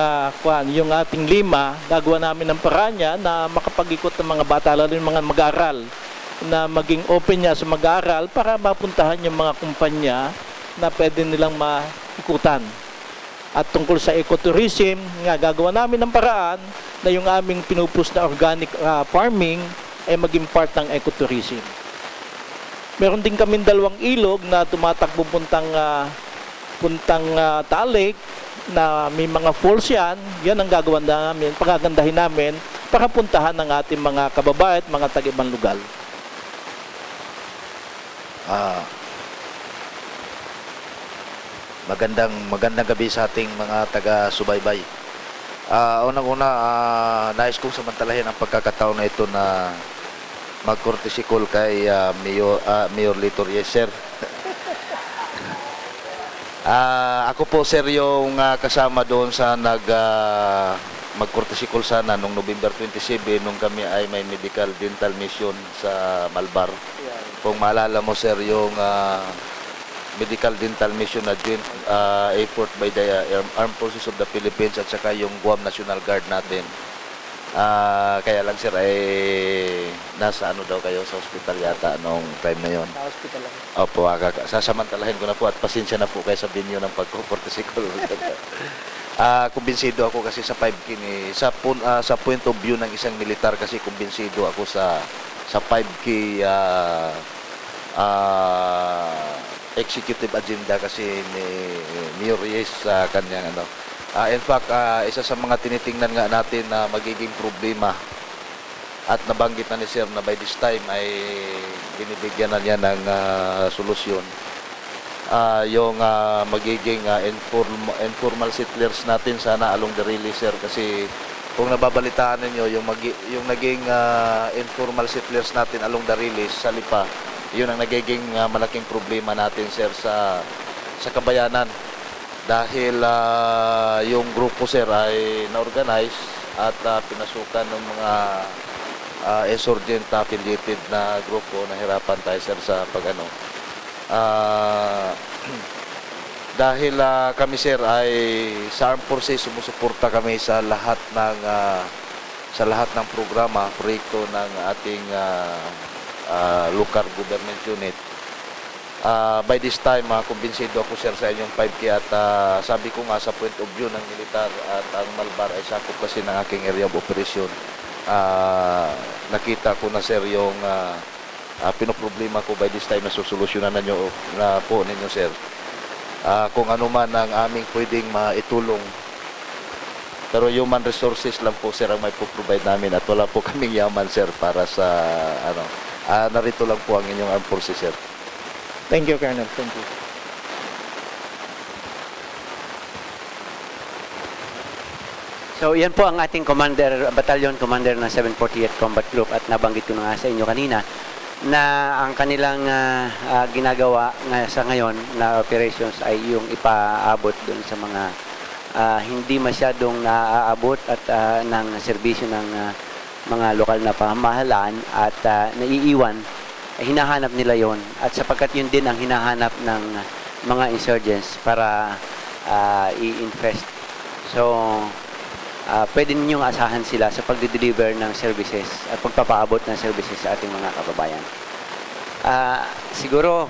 ating lima, gagawa namin ng paraan niya na makapag-ikot ng mga bata, lalo yung mga mag-aaral, na maging open niya sa mag-aaral para mapuntahan yung mga kumpanya na pwede nilang maikutan. At tungkol sa ecotourism, nga gagawa namin ng paraan na yung aming pinupus na organic farming ay maging part ng ecotourism. Meron din kaming 2 ilog na tumatakbo puntang Talig na may mga falls yan. Yan ang gagawa namin, pagagandahin namin para puntahan ng ating mga kababayan at mga taga-ibang lugar. Magandang gabi sa ating mga taga-subaybay. Unang-una, nais kong samantalahin ang pagkakataon na ito na mag-courtesy call kay Mayor Lito Reyes, sir. Ako po, sir, yung kasama doon sa mag-courtesy call sana nung November 27 nung kami ay may medical dental mission sa Malbar. Kung maalala mo, sir, yung medical dental mission na joint effort by the Armed Forces of the Philippines at saka yung Guam National Guard natin. Kaya lang, sir, ay nasa daw kayo sa hospital yata nung time na yon. Sa hospital lang. Opo, sasamantalahin ko na po at pasensya na po kayo sa binyo ng pagkuportisikol. Kumbinsido ako kasi sa 5K sa point of view ng isang militar kasi kumbinsido ako sa 5K executive agenda kasi ni Mayor Reyes sa kanyang in fact, isa sa mga tinitingnan nga natin na magiging problema at nabanggit na ni Sir na by this time ay binibigyan na niya ng solusyon. Yung magiging informal settlers natin sana along the release, sir, kasi kung nababalitaan ninyo yung naging informal settlers natin along the release sa Lipa, yun ang nagiging malaking problema natin, sir, sa kabayanan dahil yung grupo, sir, ay na-organize at pinasukan ng mga insurgent affiliated na grupo. Nahirapan tayo, sir, sa dahil kami, sir, ay sa Armed Forces sumusuporta kami sa lahat ng programa, proyekto ng ating local government unit. By this time, kumbinsido ako, sir, sa inyong 5K at sabi ko nga sa point of view ng militar at ang Malbar ay sakop kasi ng aking area of operation. Nakita ko na, sir, yung pinoproblema ko. By this time, nasusolusyonan na po ninyo, sir. Kung ano man ang aming pwedeng maitulong. Pero human resources lang po, sir, ang may provide namin at wala po kaming yaman, sir, para sa narito lang po ang inyong armed forces, sir. Thank you, Colonel. Thank you. So, yan po ang ating battalion commander ng 748th Combat Group at nabanggit ko na nga sa inyo kanina na ang kanilang ginagawa sa ngayon na operations ay yung ipaabot doon sa mga hindi masyadong naaabot at ng serbisyo ng mga lokal na pamahalaan at naiiwan. Hinahanap nila yon at sapagkat yun din ang hinahanap ng mga insurgents para i-infest. So, pwede ninyong asahan sila sa pagde-deliver ng services at pagpapaabot ng services sa ating mga kababayan. Siguro,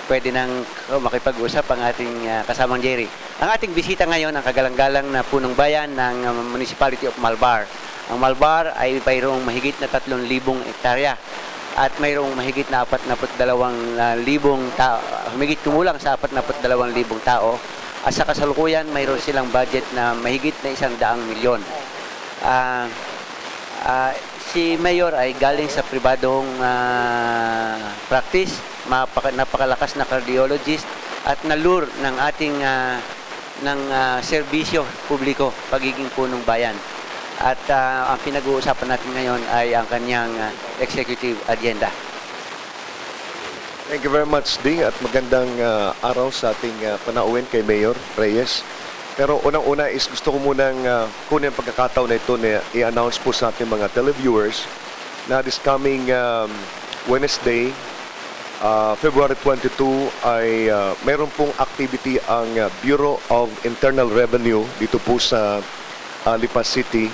pwede nang makipag-usap ang ating kasamang Jerry. Ang ating bisita ngayon, ang kagalang-galang na punong bayan ng Municipality of Malbar. Ang Malbar ay mayroong mahigit na 3,000 hektarya at mayroong mahigit na 42,000 tao, humigit kumulang sa 42,000 tao. At sa kasalukuyan, mayroon silang budget na mahigit na 100 milyon. Si Mayor ay galing sa pribadong practice, napakalakas na cardiologist at nalure ng ating serbisyo publiko, pagiging punong bayan. At ang pinag-uusapan natin ngayon ay ang kanyang executive agenda. Thank you very much, Ding, at magandang araw sa ating panauhin kay Mayor Reyes. Pero unang-una is gusto ko munang kunin ang pagkakataon na ito na i-announce po sa ating mga televiewers na this coming Wednesday, February 22 ay mayroon pong activity ang Bureau of Internal Revenue dito po sa Lipa City.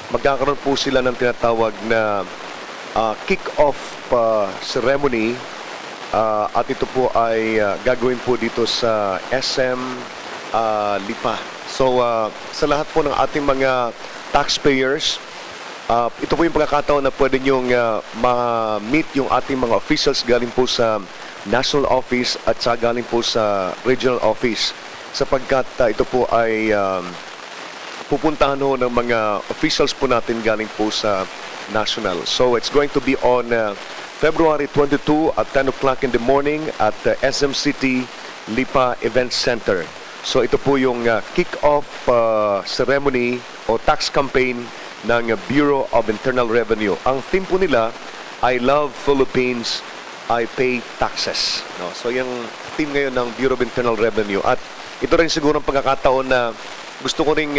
Magkakaroon po sila ng tinatawag na kick-off ceremony at ito po ay gagawin po dito sa SM Lipa. So sa lahat po ng ating mga taxpayers, ito po yung pagkakataon na pwede nyong ma-meet yung ating mga officials galing po sa national office at sa galing po sa regional office sapagkat ito po ay pupuntahan ho ng mga officials po natin galing po sa national. So it's going to be on February 22 at 10 o'clock in the morning at SM City Lipa Event Center. So ito po yung kick-off ceremony o tax campaign ng Bureau of Internal Revenue. Ang theme po nila, I love Philippines, I pay taxes. No? So yung theme ngayon ng Bureau of Internal Revenue. At ito rin siguro ang pagkakataon na gusto ko rin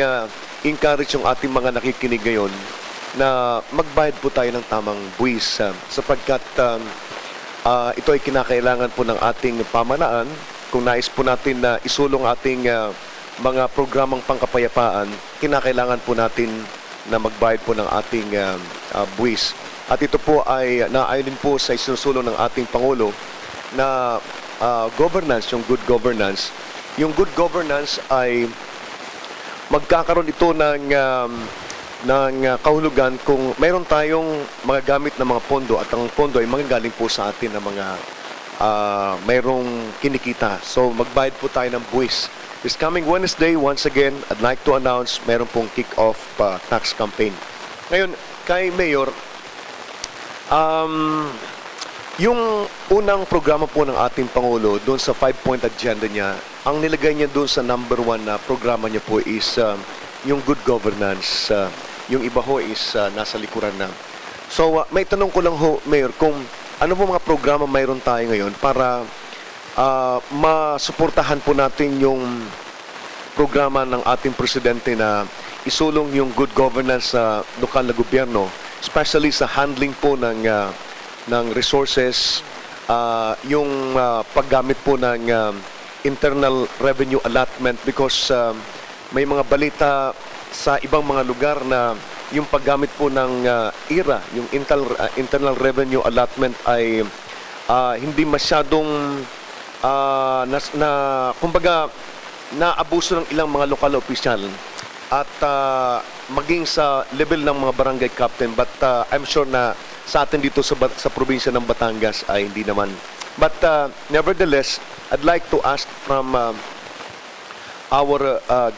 encourage yung ating mga nakikinig ngayon na magbayad po tayo ng tamang buwis sapagkat ito ay kinakailangan po ng ating pamahalaan. Kung nais po natin na isulong ating mga programang pangkapayapaan, kinakailangan po natin na magbayad po ng ating buwis. At ito po ay naayon po sa isinusulong ng ating Pangulo na governance, yung good governance. Yung good governance ay magkakaroon ito ng kahulugan kung mayroon tayong mga gamit na mga pondo at ang pondo ay manggagaling po sa atin na mga mayroong kinikita. So magbayad po tayo ng buwis. This coming Wednesday, once again, I'd like to announce meron pong kick-off tax campaign. Ngayon, kay Mayor, yung unang programa po ng ating Pangulo doon sa 5-point agenda niya, ang nilagay niya doon sa number 1 na programa niya po is yung good governance. Yung iba ho is nasa likuran na. So, may tanong ko lang ho, Mayor, kung ano po mga programa mayroon tayo ngayon para masuportahan po natin yung programa ng ating presidente na isulong yung good governance sa lokal na gobyerno, especially sa handling po ng resources, yung paggamit po ng internal revenue allotment because may mga balita sa ibang mga lugar na yung paggamit po ng IRA, yung internal revenue allotment ay hindi masyadong kumbaga naabuso ng ilang mga lokal na opisyal at maging sa level ng mga barangay captain, but I'm sure na sa atin dito sa probinsya ng Batangas ay hindi naman. But nevertheless, I'd like to ask from our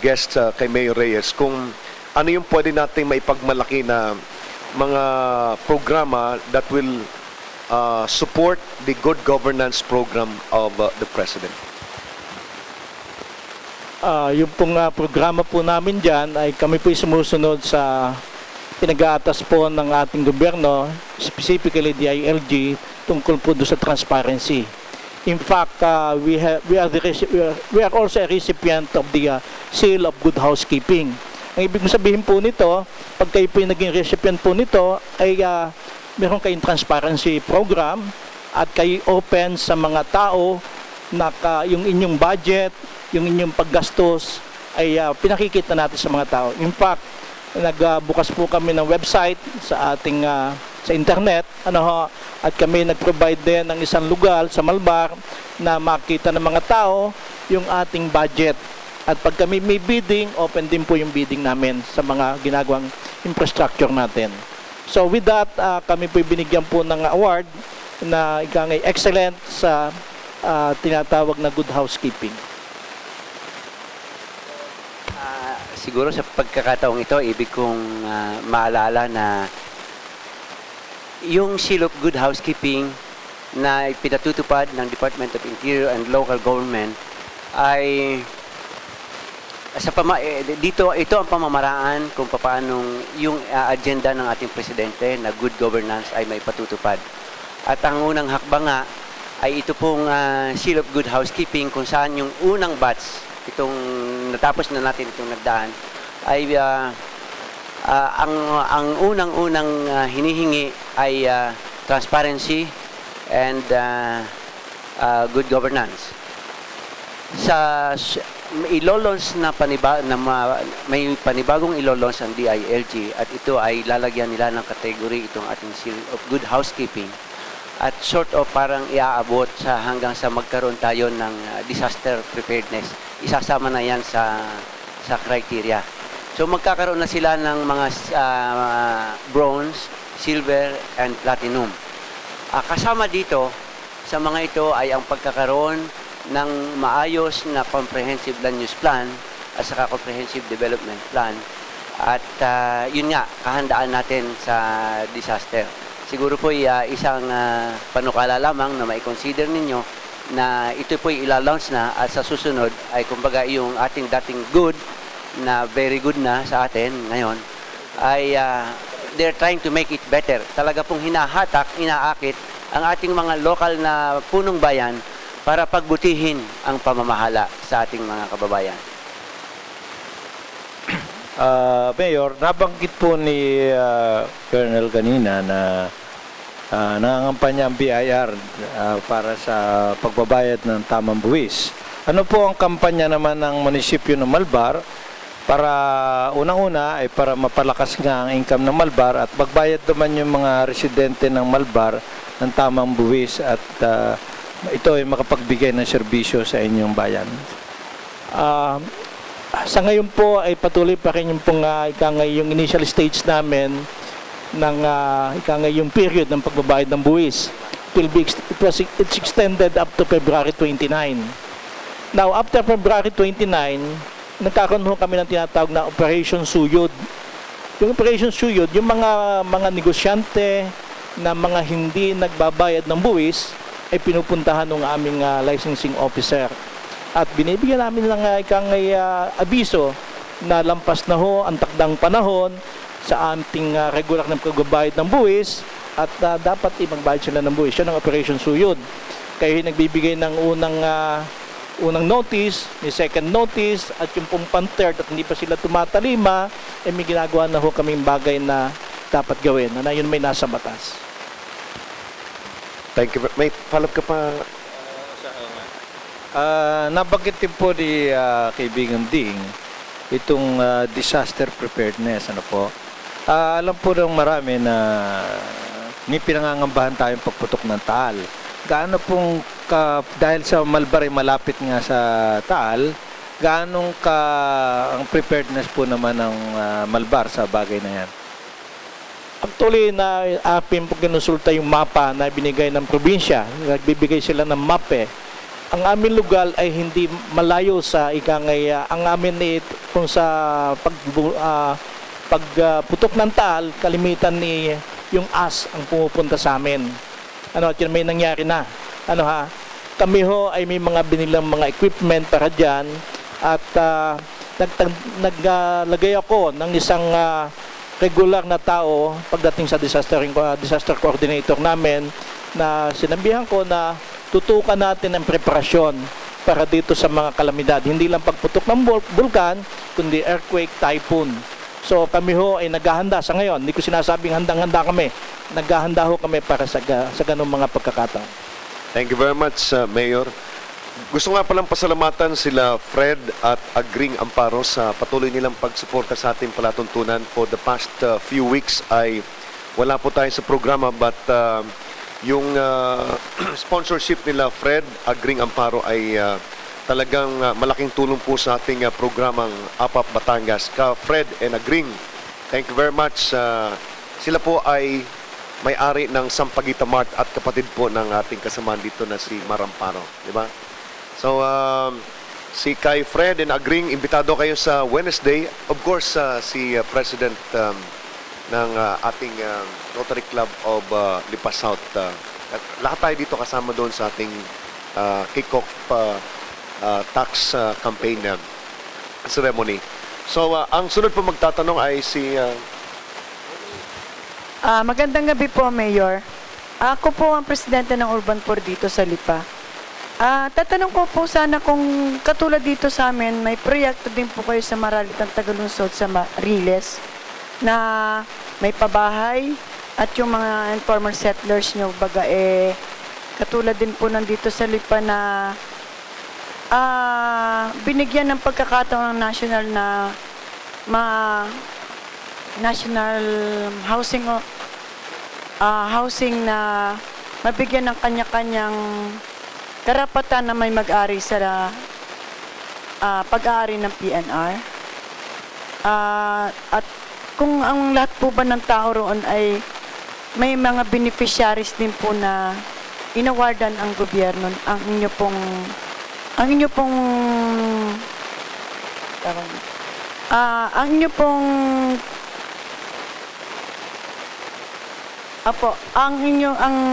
guest kay Mayor Reyes kung ano yung pwede nating maipagmalaki na mga programa that will support the good governance program of the President. Yung pong programa po namin dyan ay kami po sumusunod sa pinag-aatas po ng ating gobyerno, specifically the ILG, tungkol po doon sa transparency. In fact, we are also a recipient of the Seal of Good Housekeeping. Ang ibig sabihin po nito, pag kayo po yung naging recipient po nito, ay meron kayong transparency program at kayo open sa mga tao na yung inyong budget, yung inyong paggastos ay pinakikita natin sa mga tao. In fact, nagbukas po kami ng website sa ating sa internet, at kami nag-provide din ng isang lugar sa Malbar na makita ng mga tao yung ating budget. At pag kami may bidding, open din po yung bidding namin sa mga ginagawang infrastructure natin. So with that, kami po binigyan po ng award na ikangay excellent sa tinatawag na good housekeeping. Siguro sa pagkakataong ito, ibig kong maalala na yung Seal of Good Housekeeping na pinatutupad ng Department of Interior and Local Government ay dito ito ang pamamaraan kung paano yung agenda ng ating presidente na good governance ay may patutupad. At ang unang hakbang nga ay ito pong Seal of Good Housekeeping kung saan yung unang batch, itong natapos na natin itong nagdaan, ay ang unang-unang hinihingi ay transparency and good governance. Ilolons na may panibagong ilolons ang DILG at ito ay lalagyan nila ng kategory itong ating seal of good housekeeping at sort of parang iaabot hanggang sa magkaroon tayo ng disaster preparedness. Isasama na yan sa criteria. So magkakaroon na sila ng mga bronze, silver, and platinum. Kasama dito sa mga ito ay ang pagkakaroon ng maayos na comprehensive land use plan at saka comprehensive development plan at yun nga, kahandaan natin sa disaster. Siguro po isang panukala lamang na mai-consider ninyo na ito po ila-launch na at sa susunod ay kumbaga yung ating dating good na very good na sa atin ngayon ay they're trying to make it better. Talaga pong hinahatak, inaakit ang ating mga lokal na punong bayan para pagbutihin ang pamamahala sa ating mga kababayan. Mayor, nabanggit po ni Colonel kanina na nangangampanya ang BIR para sa pagbabayad ng tamang buwis. Ano po ang kampanya naman ng munisipyo ng Malbar para unang-una ay para mapalakas nga ang income ng Malbar at magbayad naman yung mga residente ng Malbar ng tamang buwis at ito ay makapagbigay ng serbisyo sa inyong bayan? Sa ngayon po ay patuloy pa rin yung yung initial stage namin ng yung period ng pagbabayad ng buwis. It's extended up to February 29. Now, after February 29, nagkakaroon kami ng tinatawag na Operation Suyod. Yung Operation Suyod, yung mga negosyante na mga hindi nagbabayad ng buwis, ay pinupuntahan ng aming licensing officer. At binibigyan namin ng abiso na lampas na ho ang takdang panahon sa ating regular na pagbabayad ng buwis at dapat magbayad sila ng buwis. Yan ang Operation Suyod. Kayo nagbibigay ng unang notice, may second notice, at yung pong pan-third at hindi pa sila tumatalima, may ginagawa na ho kaming bagay na dapat gawin. Na yun may nasa batas. Thank you. May follow-up ka pa? Nabanggit din po ni kaibigan Ding itong disaster preparedness. Ano po? Alam po ng marami na may pinangangambahan tayong pagputok ng Taal. Gaano pong dahil sa Malbar ay malapit nga sa Taal, gaano ang preparedness po naman ng Malbar sa bagay na yan? Actually, na apim po kinusulta yung mapa na binigay ng probinsya. Nagbibigay sila ng mape. Ang aming lugar ay hindi malayo sa ang amin kung sa pagputok ng Taal, kalimitan ni yung as ang pumupunta sa amin. At yun may nangyari na. Kami ho ay may mga binilang mga equipment para dyan at naglagay ako ng isang regular na tao pagdating sa disaster coordinator namin na sinabihan ko na tutukan natin ang preparasyon para dito sa mga kalamidad. Hindi lang pagputok ng bulkan, kundi earthquake, typhoon. So kami ho ay naghahanda sa ngayon. Hindi ko sinasabing handang-handa kami. Naghahanda ho kami para sa ganung mga pagkakataon. Thank you very much, Mayor. Gusto nga palang pasalamatan sila Fred at Agring Amparo sa patuloy nilang pagsuporta sa ating palatuntunan. For the past few weeks ay wala po tayo sa programa but yung sponsorship nila Fred, Agring Amparo ay talagang malaking tulong po sa ating programang APAP Batangas. Fred and Agring, thank you very much. Sila po ay may-ari ng Sampaguita Mart at kapatid po ng ating kasamaan dito na si Mar Amparo, di ba? So, si kay Fred and Agring, imbitado kayo sa Wednesday. Of course, si President ng ating Rotary Club of Lipa South. Lahat tayo dito kasama doon sa ating kick-off tax campaign ceremony. So, ang sunod po magtatanong ay si... magandang gabi po, Mayor. Ako po ang presidente ng Urban Poor dito sa Lipa. Tatanong ko po sana kung katulad dito sa amin, may proyekto din po kayo sa Maralitang Tagalunsod sa Riles na may pabahay at yung mga informal settlers nyo baga katulad din po nandito sa Lipa na binigyan ng pagkakataon ng national housing na mabigyan ng kanya-kanyang karapatan na may mag-ari sa pag-aari ng PNR. At kung ang lahat po ba ng tao roon ay may mga beneficiaries din po na inawardan ang gobyerno, ang inyo pong ang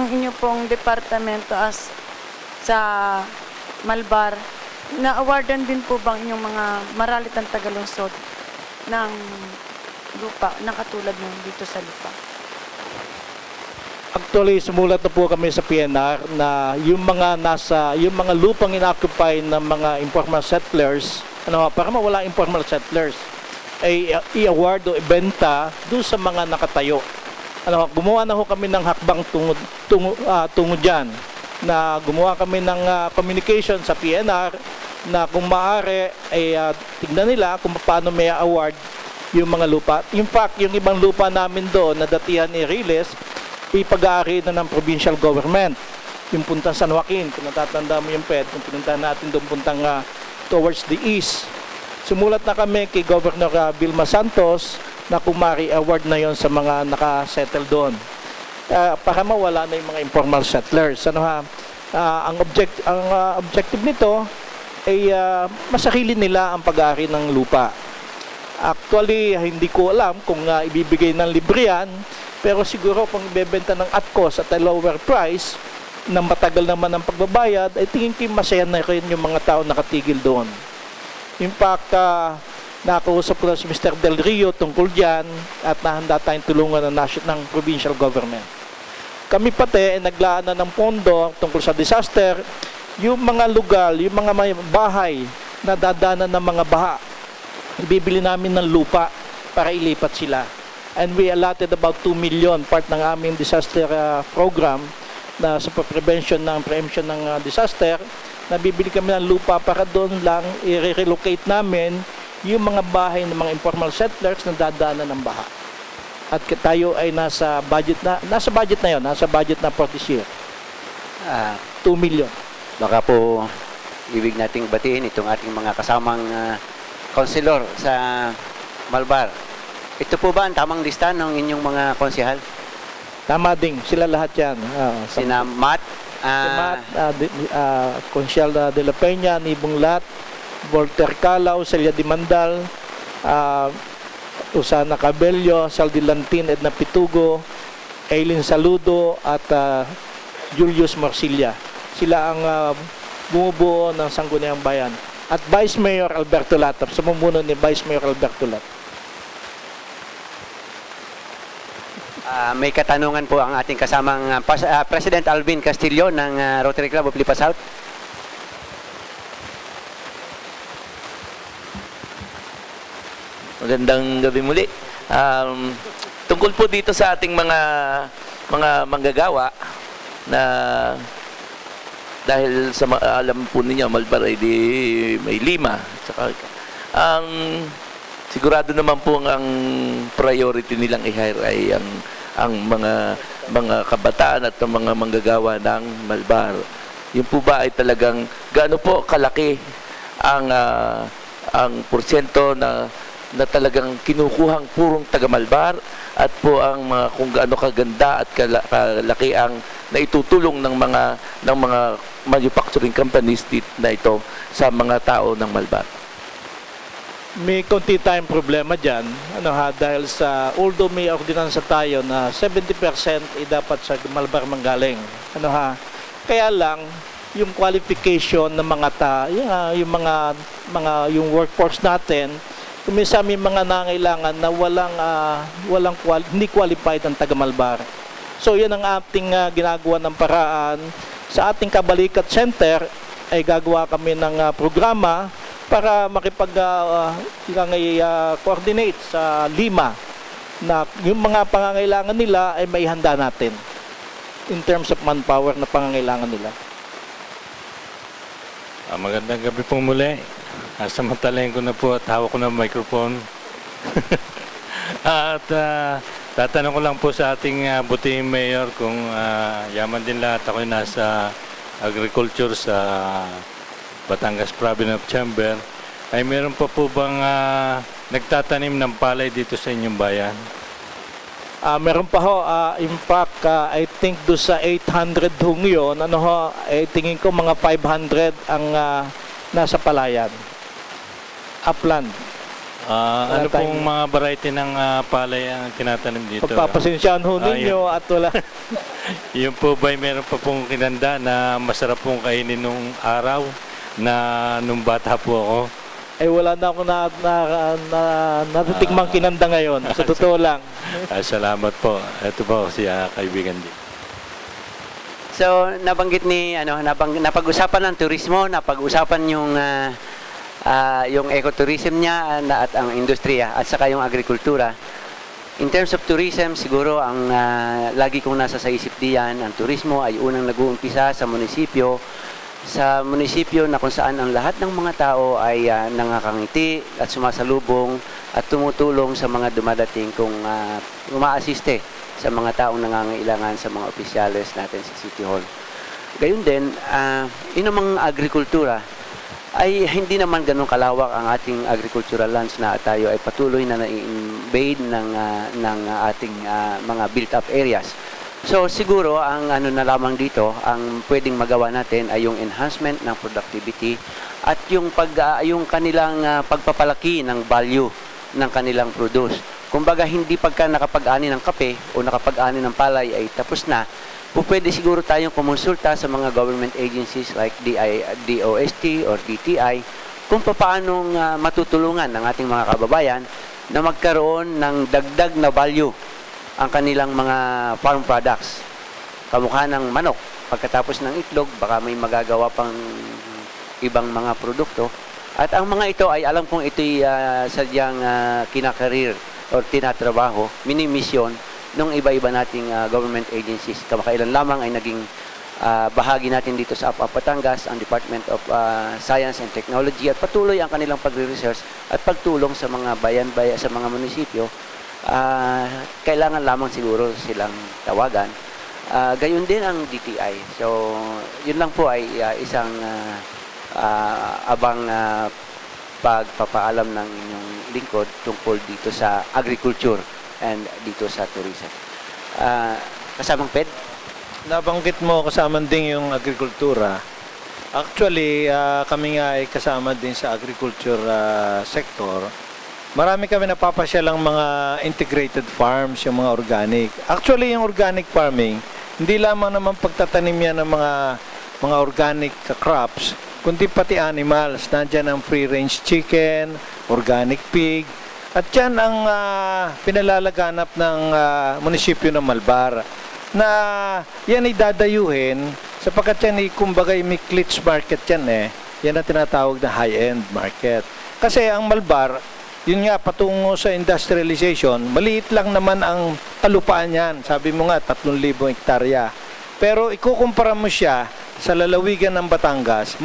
inyo pong departamento as sa Malbar, na awardan din po bang inyong mga maralitang tagalungsod ng lupa na katulad ng dito sa Lipa? Actually, sumulat na po kami sa PNR na yung mga lupang ina-occupy ng mga informal settlers, para mawala informal settlers, ay i-award o ibenta doon sa mga nakatayo. Gumawa na ho kami ng hakbang tungo dyan, na gumawa kami ng communication sa PNR na kung maaari ay tignan nila kung paano may award yung mga lupa. In fact, yung ibang lupa namin doon na datihan ni Riles, ipag-aari na ng provincial government. Yung puntang San Joaquin, kung natatanda mo yung PED, kung pinuntahan natin doon puntang towards the east. Sumulat na kami kay Governor Vilma Santos na kumari award na yon sa mga nakasettle doon. Para mawala na yung mga informal settlers. Ang objective nito ay masakili nila ang pag-aari ng lupa. Actually, hindi ko alam kung ibibigay ng libre yan, pero siguro kung ibebenta ng at cost at a lower price, na matagal naman ang pagbabayad, ay tingin ko masaya na rin yung mga tao nakatigil doon. In fact, nakausap ko na si Mr. Del Rio tungkol dyan at nahanda tayong tulungan ng provincial government. Kami pati ay naglaan na ng pondo tungkol sa disaster, yung mga lugar, yung mga bahay na dadanan ng mga baha, ibibili namin ng lupa para ilipat sila. And we allotted about 2 million, part ng aming disaster program na sa prevention ng preemption ng disaster. Nabibili kami ng lupa para doon lang i-relocate namin yung mga bahay ng mga informal settlers na dadaanan ng baha. At tayo ay nasa budget na for this year. 2 million. Baka po ibig nating batiin itong ating mga kasamang konselor sa Malbar. Ito po ba ang tamang lista ng inyong mga konsehal? Tama din, sila lahat yan. Sina Matt, Consial de la Peña, Nibong Lat, Volter Calao, Celia Dimandal, Usana Cabello, Saldi Lantin, Edna Pitugo, Aileen Saludo, at Julius Morcilla. Sila ang bumubuo ng Sangguniang Bayan. At Vice Mayor Alberto Lat, sa mumuno ni Vice Mayor Alberto Lat. May katanungan po ang ating kasamang President Alvin Castillo ng Rotary Club of Lipa South. Magandang gabi muli. Tungkol po dito sa ating mga manggagawa na dahil sa alam po ninyo, Malbar ay may 5. Saka, sigurado naman po ang priority nilang i-hire ay ang mga kabataan at ang mga manggagawa ng Malbar. Yun po ba ay talagang gaano po kalaki ang porsyento na talagang kinukuhang purong taga Malbar at po ang mga kung gaano kaganda at kalaki ang naitutulong ng mga manufacturing companies na ito sa mga tao ng Malbar. May konti tayong problema dyan, dahil although may ordinansa tayo na 70% ay dapat sa Malbar manggaling. Kaya lang, yung qualification ng mga yung workforce natin, minsan may mga nangailangan na hindi qualified ang taga Malbar. So yan ang ating ginagawa ng paraan. Sa ating Kabalikat Center ay gagawa kami ng programa para makipag-coordinate sa 5 na yung mga pangangailangan nila ay maihanda natin. in terms of manpower na pangangailangan nila. Magandang gabi po muli. Samantalahin ko na po at hawak ko na microphone. At tatanong ko lang po sa ating butihing mayor kung yaman din lahat ako nasa agriculture sa Batangas Province of Chamber, ay meron pa po bang nagtatanim ng palay dito sa inyong bayan? Meron pa ho, in fact, I think do sa 800 hong yun, tingin ko mga 500 ang nasa palayan. Upland. Ano pong mga variety ng palay ang tinatanim dito? Pagpapasensyahan ho ninyo at wala. Yun po ba meron pa pong kinanda na masarap pong kainin nung araw na nung bata po ako? Ay wala na ako natitikmang kinanda ngayon. Sa totoo lang. Salamat po. Ito po si kaibigan din. So, nabanggit napag-usapan ng turismo, napag-usapan yung ecotourism niya at ang industriya at saka yung agrikultura. In terms of tourism, siguro ang lagi kong nasa sa isip diyan, ang turismo ay unang nag-uumpisa sa munisipyo. Sa munisipyo na kung saan ang lahat ng mga tao ay nangakangiti at sumasalubong at tumutulong sa mga dumadating kung umaasiste sa mga taong nangangailangan sa mga opisyales natin sa City Hall. Gayun din, inumang agrikultura ay hindi naman ganun kalawak ang ating agricultural lands na tayo ay patuloy na na-invade ng ating mga built-up areas. So siguro ang na lamang dito, ang pwedeng magawa natin ay yung enhancement ng productivity at yung kanilang pagpapalaki ng value ng kanilang produce. Kumbaga hindi pagka nakapag-ani ng kape o nakapag-ani ng palay ay tapos na, pwede siguro tayong kumonsulta sa mga government agencies like DOST or DTI kung paanong matutulungan ng ating mga kababayan na magkaroon ng dagdag na value ang kanilang mga farm products. Kamukha ng manok. Pagkatapos ng itlog, baka may magagawa pang ibang mga produkto. At ang mga ito ay alam kong ito'y sadyang kinakarir o tinatrabaho, mini-mission ng iba-iba nating government agencies. Kamakailan lamang ay naging bahagi natin dito sa APAP Batangas, ang Department of Science and Technology at patuloy ang kanilang pagre-research at pagtulong sa mga bayan-bayan, sa mga munisipyo. Kailangan lamang siguro silang tawagan. Gayon din ang DTI. So, yun lang po ay isang abang pagpapaalam ng inyong lingkod tungkol dito sa agriculture and dito sa tourism. Kasamang PED? Nabanggit mo kasama din yung agrikultura. Actually, kami nga ay kasama din sa agriculture sector. Marami kami napapasyalang mga integrated farms, yung mga organic. Actually, yung organic farming, hindi lamang naman pagtatanim yan ng mga organic crops, kundi pati animals. Nandiyan ang free-range chicken, organic pig, at yan ang pinalalaganap ng munisipyo ng Malbar na yan ay dadayuhin sapagkat yan ay kumbaga may glitch market yan Yan ang tinatawag na high-end market. Kasi ang Malbar, yun nga, patungo sa industrialization, maliit lang naman ang kalupaan yan. Sabi mo nga, 3,000 hektarya. Pero ikukumpara mo siya sa lalawigan ng Batangas,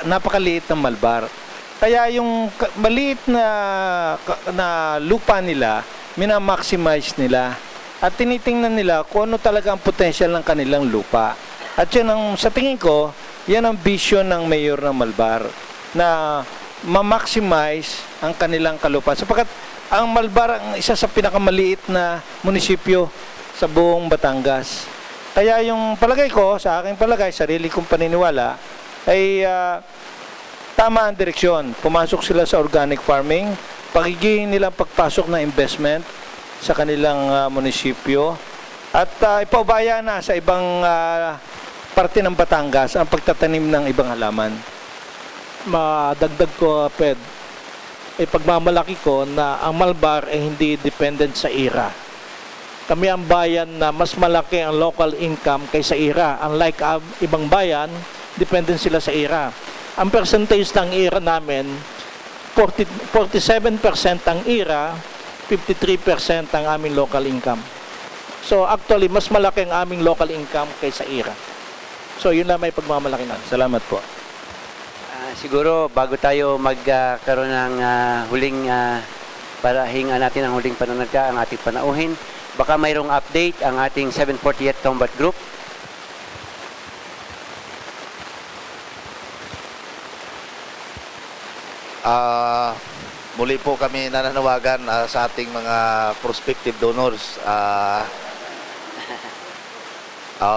napakaliit ng Malbar. Kaya yung maliit na lupa nila, minamaximize nila. At tinitingnan nila kung ano talaga ang potential ng kanilang lupa. At yun sa tingin ko, yan ang vision ng mayor ng Malbar na ma-maximize ang kanilang kalupaan. Sapagkat ang Malbar ang isa sa pinakamaliit na munisipyo sa buong Batangas. Kaya yung palagay ko, sa aking palagay, sarili kong paniniwala, ay tama ang direksyon. Pumasok sila sa organic farming, pagiging nilang pagpasok na investment sa kanilang munisipyo, at ipaubaya na sa ibang parte ng Batangas ang pagtatanim ng ibang halaman. Madagdag ko, Ped, pagmamalaki ko na ang Malbar ay hindi dependent sa IRA. Kami ang bayan na mas malaki ang local income kaysa IRA. Unlike ibang bayan, dependent sila sa IRA. Ang percentage ng IRA namin, 47% ang IRA, 53% ang aming local income. So actually, mas malaki ang aming local income kaysa IRA. So yun lang may pagmamalaki natin. Salamat po. Siguro bago tayo magkaroon ng huling para hinga natin ang huling pananagka ang ating panauhin, baka mayroong update ang ating 748th Combat Group. Muli po kami nananawagan sa ating mga prospective donors.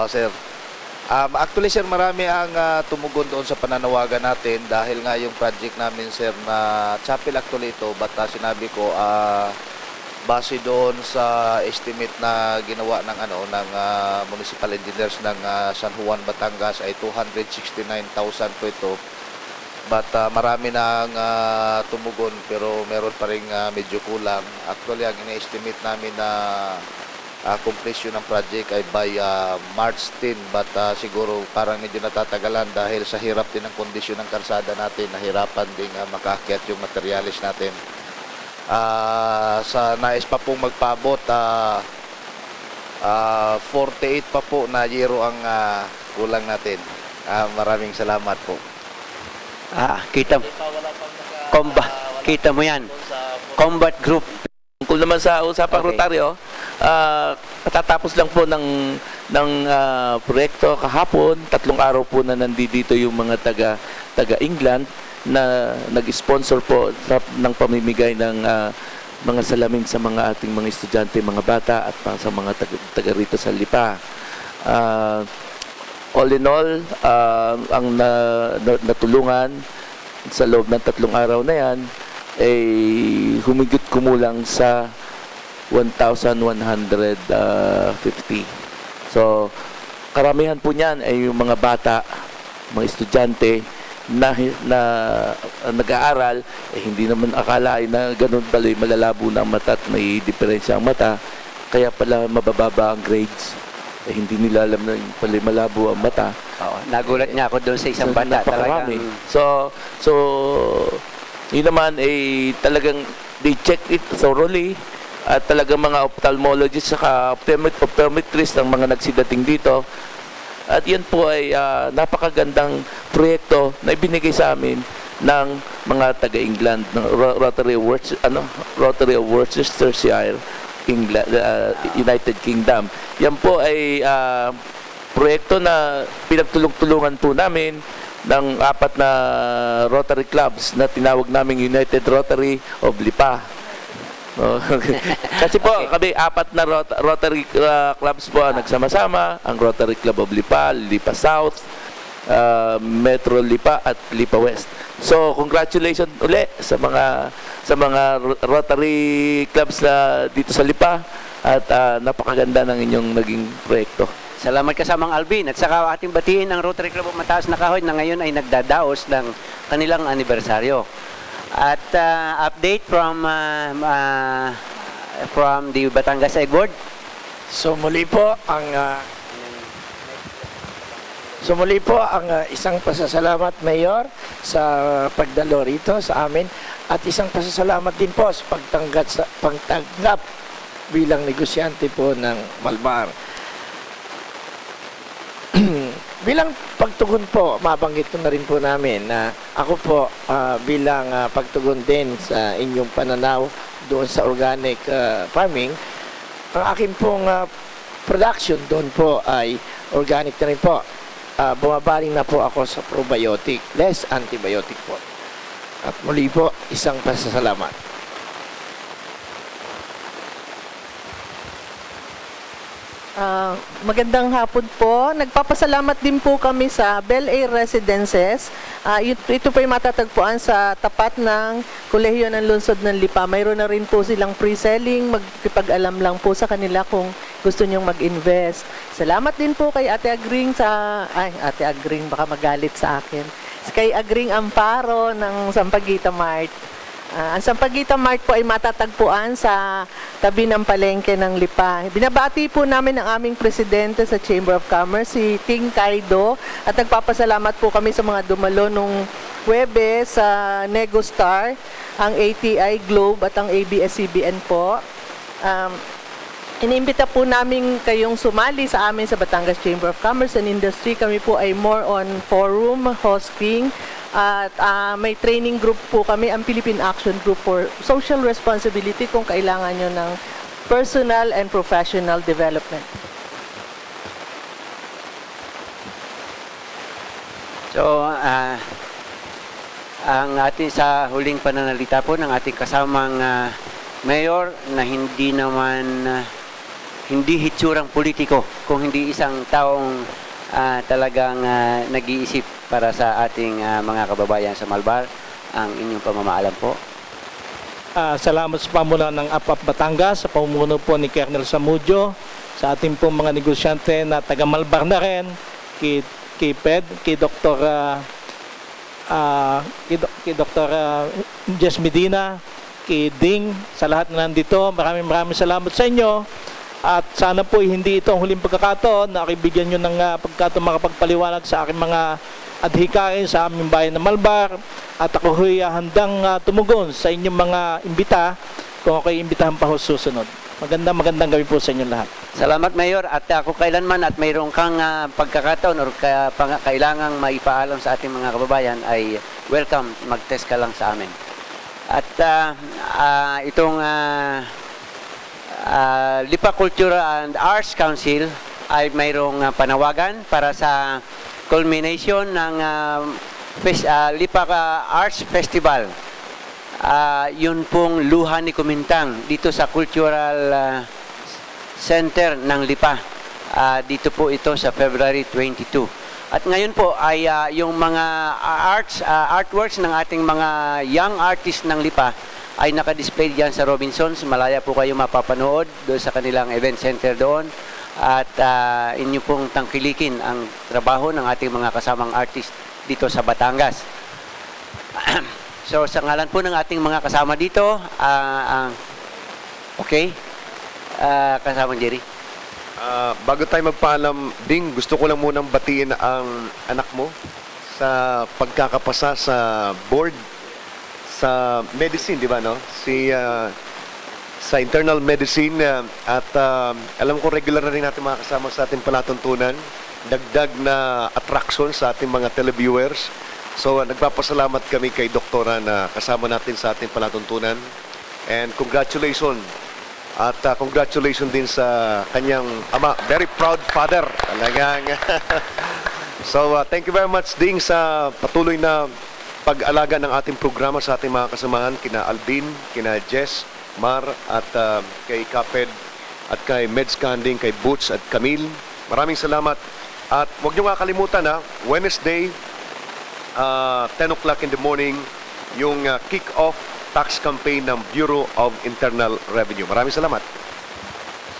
Sir. Actually, sir, marami ang tumugon doon sa pananawagan natin dahil nga yung project namin, sir, na chapel actually ito, but sinabi ko, base doon sa estimate na ginawa ng municipal engineers ng San Juan, Batangas ay 269,000 po ito. But marami na ang tumugon pero meron pa rin medyo kulang. Actually, ang ina-estimate namin na completion ng project ay by March 10, but siguro parang medyo natatagalan dahil sa hirap din ng kondisyon ng karsada natin, nahirapan din makakyat yung materialis natin. Sa nais pa pong magpaabot, 48 pa po na yero ang kulang natin. Maraming salamat po. Kita mo yan. Combat Group. Kung naman sa usapang Rotaryo, katatapos lang po ng proyekto kahapon, 3 araw po na nandito yung mga taga-England na nag-sponsor po ng pamimigay ng mga salamin sa mga ating mga estudyante, mga bata at sa mga taga rito sa Lipa. All in all, ang natulungan sa loob ng 3 araw na yan ay humigit kumulang sa 1,150. So, karamihan po niyan ay yung mga bata, mga estudyante na nag-aaral, hindi naman akalain na ganun pala malalabo na ang mata at may diferensya ang mata, kaya pala mabababa ang grades. Hindi nila alam na pala malabo ang mata. Nagulat nga ako doon sa isang bata. Napakarami. So, yun naman ay talagang they check it thoroughly at talagang mga ophthalmologists saka optometrists ang mga nagsidating dito. At yan po ay napakagandang proyekto na ibinigay sa amin ng mga taga-England, ng Rotary of Worcestershire, England, United Kingdom. Yan po ay proyekto na pinagtulong-tulungan po namin ng 4 na Rotary clubs na tinawag naming United Rotary of Lipa. Kasi po kami 4 na Rotary clubs po ang nagsama-sama, ang Rotary Club of Lipa, Lipa South, Metro Lipa at Lipa West. So congratulations uli sa mga Rotary clubs na dito sa Lipa at napakaganda ng inyong naging proyekto. Salamat kasamang Alvin. At saka ating batiin ang Rotary Club of Mataas na Kahoy na ngayon ay nagdadaos ng kanilang anibersaryo. At update from the Batangas Egg Board. So muli po ang isang pasasalamat, Mayor, sa pagdalo rito sa amin at isang pasasalamat din po sa pagtanggap bilang negosyante po ng Malbar. Bilang pagtugon po, mabanggit ko na rin po namin na ako po bilang pagtugon din sa inyong pananaw doon sa organic farming, ang akin pong production doon po ay organic na rin po. Bumabaling na po ako sa probiotic, less antibiotic po. At muli po, isang pasasalamat. Magandang hapon po. Nagpapasalamat din po kami sa Bel Air Residences. Ito po ay matatagpuan sa tapat ng Kolehiyo ng Lungsod ng Lipa. Mayroon na rin po silang pre-selling. Magkipag-alam lang po sa kanila kung gusto nyong mag-invest. Salamat din po kay Ate Agring Ate Agring, baka magalit sa akin. Kay Agring Amparo ng Sampaguita Mart. Ang Sampaguita Mart po ay matatagpuan sa tabi ng palengke ng Lipa. Binabati po namin ang aming presidente sa Chamber of Commerce, si Ting Kaido, at nagpapasalamat po kami sa mga dumalo nung Huwebes sa Negostar, ang ATI Globe at ang ABS-CBN po. Iniimbita po namin kayong sumali sa amin sa Batangas Chamber of Commerce and Industry. Kami po ay more on forum, hosting, at may training group po kami, ang Philippine Action Group for Social Responsibility kung kailangan nyo ng personal and professional development. So, ang ating sa huling pananalita po ng ating kasamang mayor na hindi naman hindi hitsurang politiko, kung hindi isang taong talagang nag-iisip para sa ating mga kababayan sa Malbar, ang inyong pamamaalam po. Salamat sa pamunuan ng APAP Batangas, sa pamumuno po ni Colonel Samudio, sa ating pong mga negosyante na taga Malbar na rin, kay PED, kay Dr. Jess Medina, kay Ding, sa lahat na nandito. Maraming salamat sa inyo. At sana po hindi ito ang huling pagkakataon na akibigyan nyo ng pagkataon makapagpaliwanag sa aking mga adhikain sa aming bayan ng Malbar. At ako ho'y handang tumugon sa inyong mga imbita kung ako'y imbitahan pa ho susunod. Magandang gabi po sa inyo lahat. Salamat, Mayor. At kung kailanman at mayroon kang pagkakataon or kailangang maipaalam sa ating mga kababayan, ay welcome, mag-test ka lang sa amin. At itong Lipa Culture and Arts Council ay mayroong panawagan para sa culmination ng Lipa Arts Festival. Yun pong Luha ni Kumintang dito sa Cultural Center ng Lipa. Dito po ito sa February 22. At ngayon po ay yung mga artworks ng ating mga young artists ng Lipa ay nakadisplay diyan sa Robinsons. Malaya po kayo mapapanood doon sa kanilang event center doon. At inyo pong tangkilikin ang trabaho ng ating mga kasamang artist dito sa Batangas. So sa ngalan po ng ating mga kasama dito, okay, kasamang Jerry. Bago tayo magpaalam, Ding, gusto ko lang munang batiin ang anak mo sa pagkakapasa sa board sa medicine, di ba, no? Sa internal medicine, at alam ko regular na rin natin mga kasama sa ating palatuntunan, dagdag na attraction sa ating mga televiewers. So, nagpapasalamat kami kay Doktora na kasama natin sa ating palatuntunan. And congratulations. At congratulations din sa kanyang ama. Very proud father. Talagang. So, thank you very much, Ding, sa patuloy na pag-alaga ng ating programa sa ating mga kasamahan, kina Alvin, kina Jess, Mar, at kay Kaped, at kay Meds Kanding, kay Boots, at Camille. Maraming salamat. At huwag niyo nga kalimutan, Wednesday, 10 o'clock in the morning, yung kick-off tax campaign ng Bureau of Internal Revenue. Maraming salamat.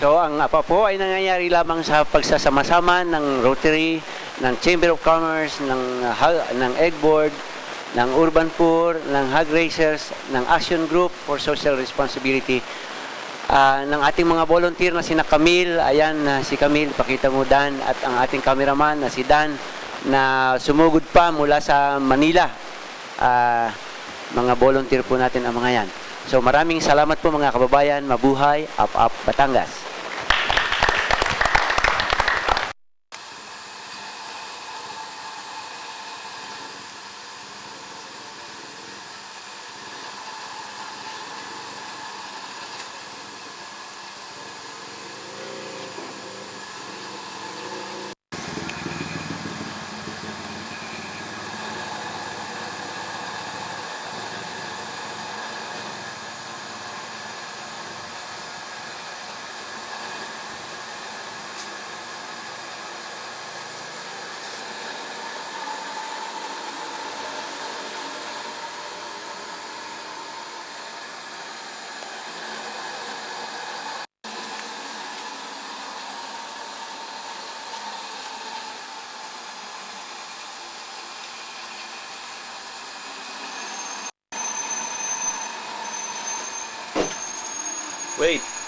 So ang APA po ay nangyayari lamang sa pagsasama-sama ng Rotary, ng Chamber of Commerce, ng Egg Board, ng Urban Poor, ng Hog Raisers, ng Action Group for Social Responsibility, ng ating mga volunteer na sina Camille, ayan si Camille, pakita mo Dan, at ang ating cameraman na si Dan, na sumugod pa mula sa Manila. Mga volunteer po natin ang mga yan. So maraming salamat po mga kababayan, mabuhay, up Batangas. Wait.